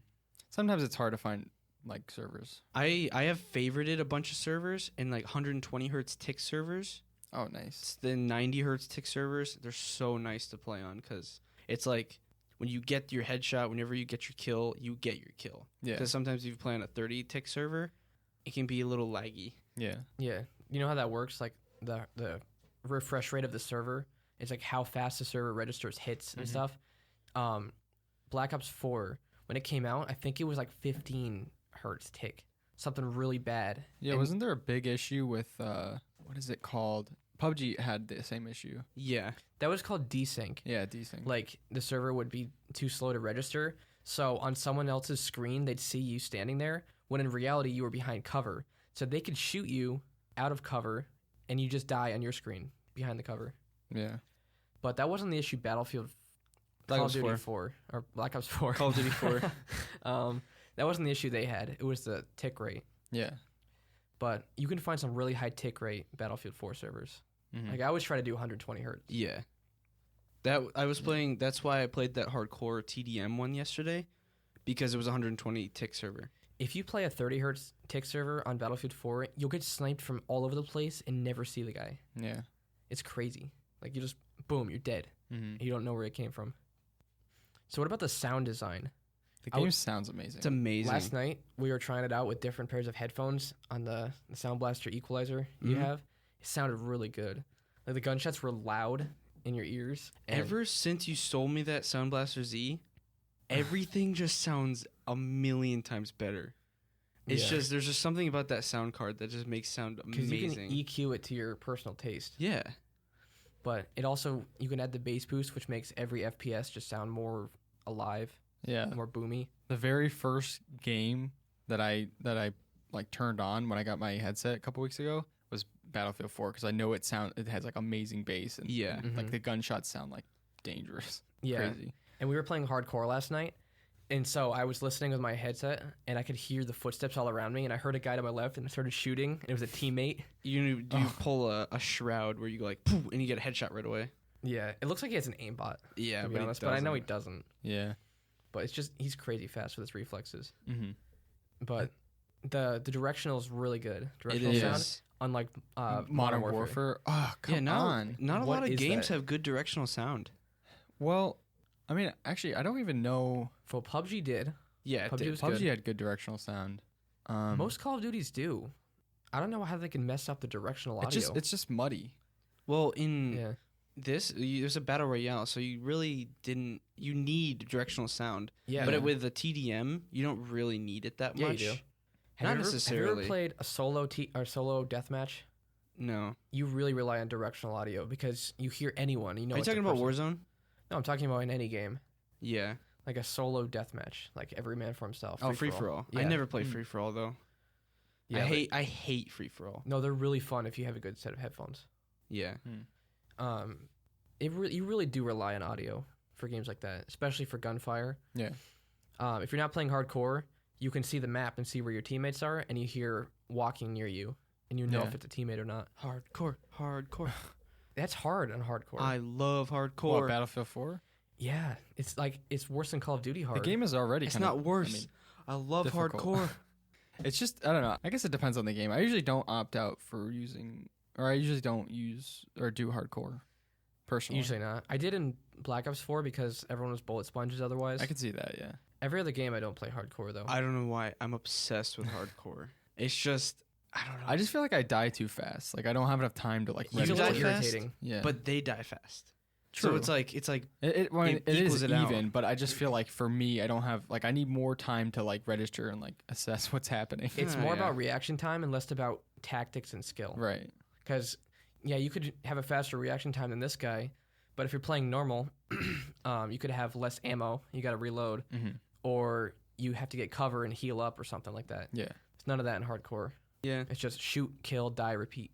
Sometimes it's hard to find like servers.
I have favorited a bunch of servers and like 120 hertz tick servers.
Oh, nice.
It's the 90 hertz tick servers. They're so nice to play on because it's like when you get your headshot, whenever you get your kill, you get your kill.
Yeah.
Because sometimes if you play on a 30 tick server, it can be a little laggy.
Yeah.
Yeah, you know how that works? Like the refresh rate of the server is like how fast the server registers hits and
Mhm.
stuff. Black Ops 4 when it came out, I think it was like 15 hertz tick, something really bad.
Yeah.
And-
Wasn't there a big issue with what is it called? PUBG had the same issue.
Yeah.
That was called desync.
Yeah, decent.
Like the server would be too slow to register, so on someone else's screen they'd see you standing there when in reality you were behind cover. So they could shoot you out of cover and you just die on your screen behind the cover.
Yeah.
But that wasn't the issue. Battlefield,
Black
Call
Ops
of Duty
4.
4 or Black Ops 4.
Call of Duty 4.
That wasn't the issue they had. It was the tick rate.
Yeah.
But you can find some really high tick rate Battlefield 4 servers.
Mhm.
Like I always try to do 120 hertz.
Yeah. That I was playing. That's why I played that hardcore TDM one yesterday, because it was 120 tick server.
If you play a 30 hertz tick server on Battlefield 4, you'll get sniped from all over the place and never see the guy.
Yeah.
It's crazy. Like you just boom, you're dead.
Mm-hmm.
You don't know where it came from. So what about the sound design?
The
I
game
would-
sounds amazing.
It's amazing.
Last night we were trying it out with different pairs of headphones on the Sound Blaster equalizer you
Mhm.
have. It sounded really good. Like the gunshots were loud in your ears. and-
Ever since you sold me that Sound Blaster Z, everything just sounds a million times better. It's just there's just something about that sound card that just makes sound
because
amazing.
you can EQ it to your personal taste.
Yeah.
But it also you can add the bass boost, which makes every FPS just sound more alive,
Yeah.
more boomy.
The very first game that I like turned on when I got my headset a couple weeks ago was Battlefield 4 because I know it has like amazing bass and
Yeah.
like the gunshots sound like dangerous.
Yeah.
Crazy.
And we were playing hardcore last night. And so I was listening with my headset, and I could hear the footsteps all around me, and I heard a guy to my left, and I started shooting, and it was a teammate.
You pull a shroud where you go like, poof, and you get a headshot right away.
Yeah, it looks like he has an aimbot,
Yeah,
to be honest, but I know he doesn't.
Yeah.
But it's just, he's crazy fast with his reflexes.
Mm-hmm.
But the directional is really good.
It
Directional
is.
sound, unlike
Modern Warfare. Oh, come on.
Not a
What
lot of
is
games
that?
have good directional sound.
Well, I mean, actually, I don't even know.
So PUBG did.
Yeah,
PUBG was
PUBG
good.
had good directional sound.
Most Call of Duties do. I don't know how they can mess up the directional audio.
It's just muddy.
Well, in
yeah.
there's a battle royale, so you really didn't. You need directional sound.
Yeah.
But with the TDM, you don't really need it that
Yeah, you
much.
do.
Not
Have you
necessarily.
ever played a solo solo deathmatch?
No.
You really rely on directional audio because you hear anyone. You know.
Are you
it's a
talking about
person.
Warzone?
No, I'm talking about in any game,
Yeah.
like a solo deathmatch, like every man for himself.
Oh, free for all.
Yeah.
I never play free for all though.
Yeah, but-
I hate free for all.
No, they're really fun if you have a good set of headphones.
Yeah.
You really do rely on audio for games like that, especially for gunfire.
Yeah.
If you're not playing hardcore, you can see the map and see where your teammates are, and you hear walking near you, and you know
Yeah.
if it's a teammate or not.
Hardcore.
That's hard on hardcore.
I love hardcore.
What, Battlefield 4?
Yeah, it's like it's worse than Call of Duty hard.
The game is already
It's
kind of
not worse. I love
difficult.
hardcore.
It's just, I don't know. I guess it depends on the game. I usually don't opt out for using, or I usually don't use or do hardcore, personally.
Usually not. I did in Black Ops 4 because everyone was bullet sponges otherwise.
I could see that, yeah.
Every other game I don't play hardcore though.
I don't know why I'm obsessed with hardcore. It's just I don't know.
I just feel like I die too fast. Like, I don't have enough time to, like,
It's a
die
little
fast?
irritating.
Yeah.
But they die fast.
True.
So it's like
It
it
is
equals it out.
even, but I just feel like for me, I don't have, like, I need more time to, like, register and, like, assess what's happening.
It's
Ah,
more
yeah.
about reaction time and less about tactics and skill.
Right.
Because, yeah, you could have a faster reaction time than this guy, but if you're playing normal, you could have less ammo. You got to reload,
Mm-hmm.
or you have to get cover and heal up or something like that.
Yeah.
It's none of that in hardcore.
yeah.
It's just shoot, kill, die, repeat.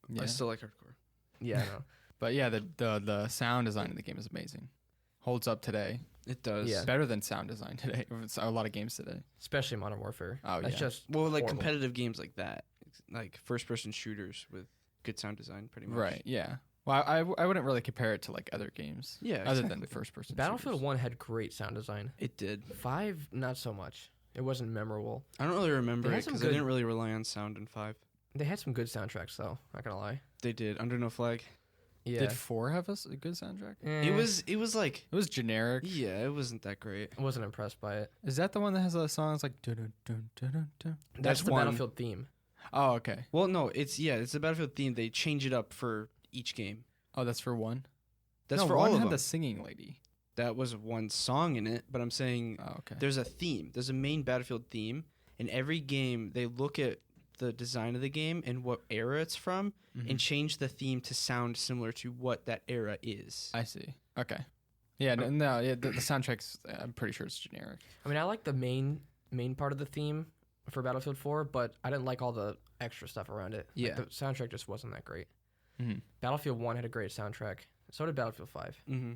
Yeah.
I still like hardcore.
Yeah, I know.
But yeah, the sound design of the game is amazing. Holds up today.
It does.
Yeah.
Better than sound design today. It's a lot of games today.
Especially Modern Warfare.
Oh,
That's
yeah.
just
Well, like
horrible.
competitive games like that, like first-person shooters with good sound design, pretty much.
Right. Yeah. Well, I wouldn't really compare it to, like, other games.
Yeah,
Other
exactly.
than first person.
Battlefield
shooters.
1 had great sound design.
It did.
5, not so much. It wasn't memorable.
I don't really remember
They
it
had some
because I
good-
didn't really rely on sound in 5.
They had some good soundtracks, though. Not gonna lie.
They did. Under No Flag.
Yeah.
Did 4 have a good soundtrack?
Eh,
It was like
It was generic.
yeah, it wasn't that great.
I wasn't impressed by it.
Is that the one that has a song that's like dun dun dun dun dun dun?
That's
That's
the
one.
Battlefield theme.
Oh, okay.
Well, no, it's the Battlefield theme. They change it up for each game.
Oh, that's for one.
That's
No,
for
one
all of
had
them.
the singing lady.
That was one song in it, but I'm saying
Oh, okay.
there's a theme. There's a main Battlefield theme, and every game they look at the design of the game and what era it's from,
Mhm.
and change the theme to sound similar to what that era is.
I see. Okay. Yeah. No. Yeah. The soundtrack's. I'm pretty sure it's generic.
I mean, I like the main part of the theme for Battlefield 4, but I didn't like all the extra stuff around it.
Yeah.
Like, the soundtrack just wasn't that great.
Mm-hmm.
Battlefield 1 had a great soundtrack. So did Battlefield 5.
Mm-hmm.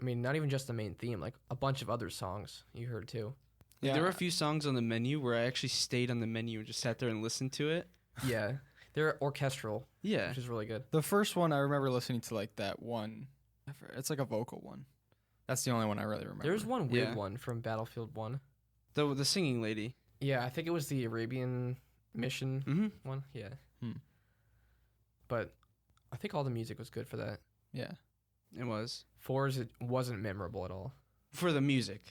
I mean, not even just the main theme, like a bunch of other songs you heard too.
Yeah.
There were a few songs on the menu where I actually stayed on the menu and just sat there and listened to it.
Yeah. They're orchestral,
Yeah.
which is really good.
The first one I remember listening to, like, that one. It's like a vocal one. That's the only one I really remember.
There's one weird
Yeah.
one from Battlefield 1.
The singing lady.
Yeah, I think it was the Arabian mission
Mm-hmm.
one. Yeah.
Hmm.
But I think all the music was good for that.
Yeah.
It was.
4's, it wasn't memorable at all.
For the music.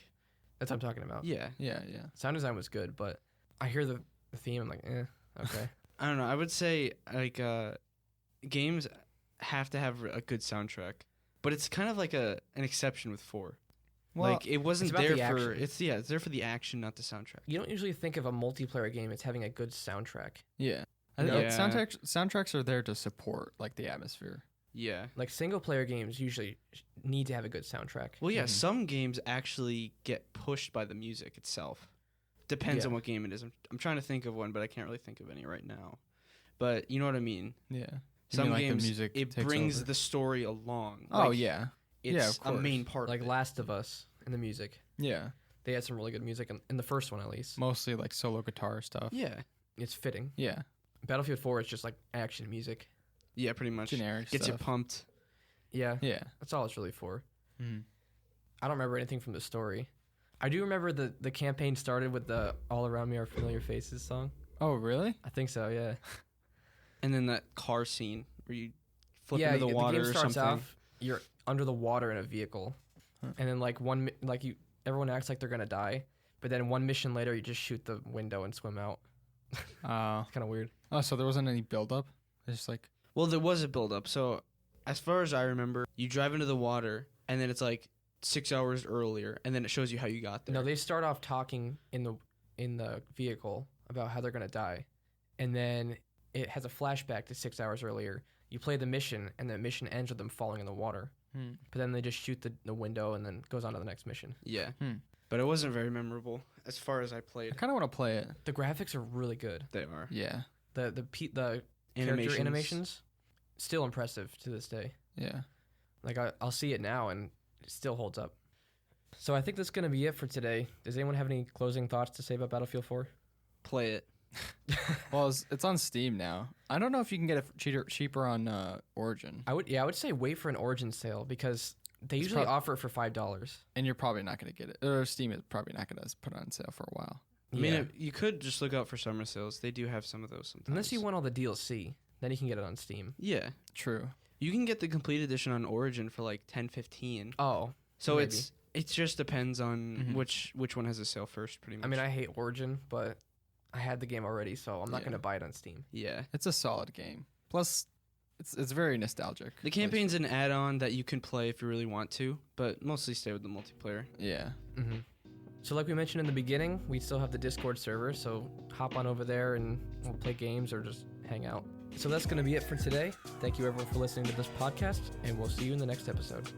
That's what I'm talking about.
Yeah.
Yeah. Yeah.
Sound design was good, but I hear the theme, I'm like, okay.
I don't know. I would say like games have to have a good soundtrack, but it's kind of like an exception with 4.
Well,
like it wasn't
about
there
the
for
action.
it's there for the action, not the soundtrack.
You don't usually think of a multiplayer game as having a good soundtrack.
yeah.
Yeah.
Soundtracks are there to support like the atmosphere.
Yeah.
Like single player games usually need to have a good soundtrack.
Well, yeah,
Mhm.
some games actually get pushed by the music itself. Depends
Yeah.
on what game it is. I'm trying to think of one, but I can't really think of any right now. But you know what I mean?
Yeah. You
Some
mean, like, the
games,
music
it
takes
brings
over?
the story along.
Oh
Like,
yeah.
It's
Yeah, of
a
course.
main part
Like
of it.
Last of Us and the music.
Yeah.
They had some really good music in the first one at least.
Mostly like solo guitar stuff.
Yeah.
It's fitting.
Yeah.
Battlefield 4 is just like action music.
Yeah, pretty much.
Generic
Gets
stuff.
you pumped.
Yeah,
Yeah.
that's all it's really for.
Mhm.
I don't remember anything from the story. I do remember the campaign started with the All Around Me Are Familiar Faces song.
Oh really?
I think so, yeah.
And then that car scene where you flip
yeah,
into the water
game
or
starts
something.
off, you're under the water in a vehicle.
Huh.
And then everyone acts like they're going to die, but then one mission later you just shoot the window and swim out. It's kind of weird.
Oh, so there wasn't any build up? It's just like
Well, there was a build up. So, as far as I remember, you drive into the water and then it's like 6 hours earlier, and then it shows you how you got there.
No, they start off talking in the vehicle about how they're going to die. And then it has a flashback to 6 hours earlier. You play the mission, and the mission ends with them falling in the water. But then they just shoot the window and then goes on to the next mission.
Yeah.
Hmm.
But it wasn't very memorable as far as I
I
played.
kind of want to play it.
The graphics are really good.
They are.
Yeah.
The character animations still impressive to this day.
Yeah.
Like I'll see it now and it still holds up. So I think that's going to be it for today. Does anyone have any closing thoughts to say about Battlefield 4?
Play it.
Well, it's on Steam now. I don't know if you can get it cheaper on Origin,
I would say wait for an Origin sale because they
It's
usually offer it for $5.
and you're probably not going to get it. Or Steam is probably not going to put it on sale for a while.
I mean, you could just look out for summer sales. They do have some of those sometimes.
Unless you want all the DLC, then you can get it on Steam.
Yeah.
True.
You can get the complete edition on Origin for like $10-15.
Oh,
So
maybe.
it just depends on
Mhm.
which one has a sale first, pretty much.
I mean, I hate Origin, but I had the game already, so I'm not
Yeah.
going to buy it on Steam.
yeah.
It's a solid game. Plus, it's very nostalgic.
The campaign's an add-on that you can play if you really want to, but mostly stay with the multiplayer.
Yeah.
Mm-hmm. So like we mentioned in the beginning, we still have the Discord server, so hop on over there and we'll play games or just hang out. So that's going to be it for today. Thank you everyone for listening to this podcast, and we'll see you in the next episode.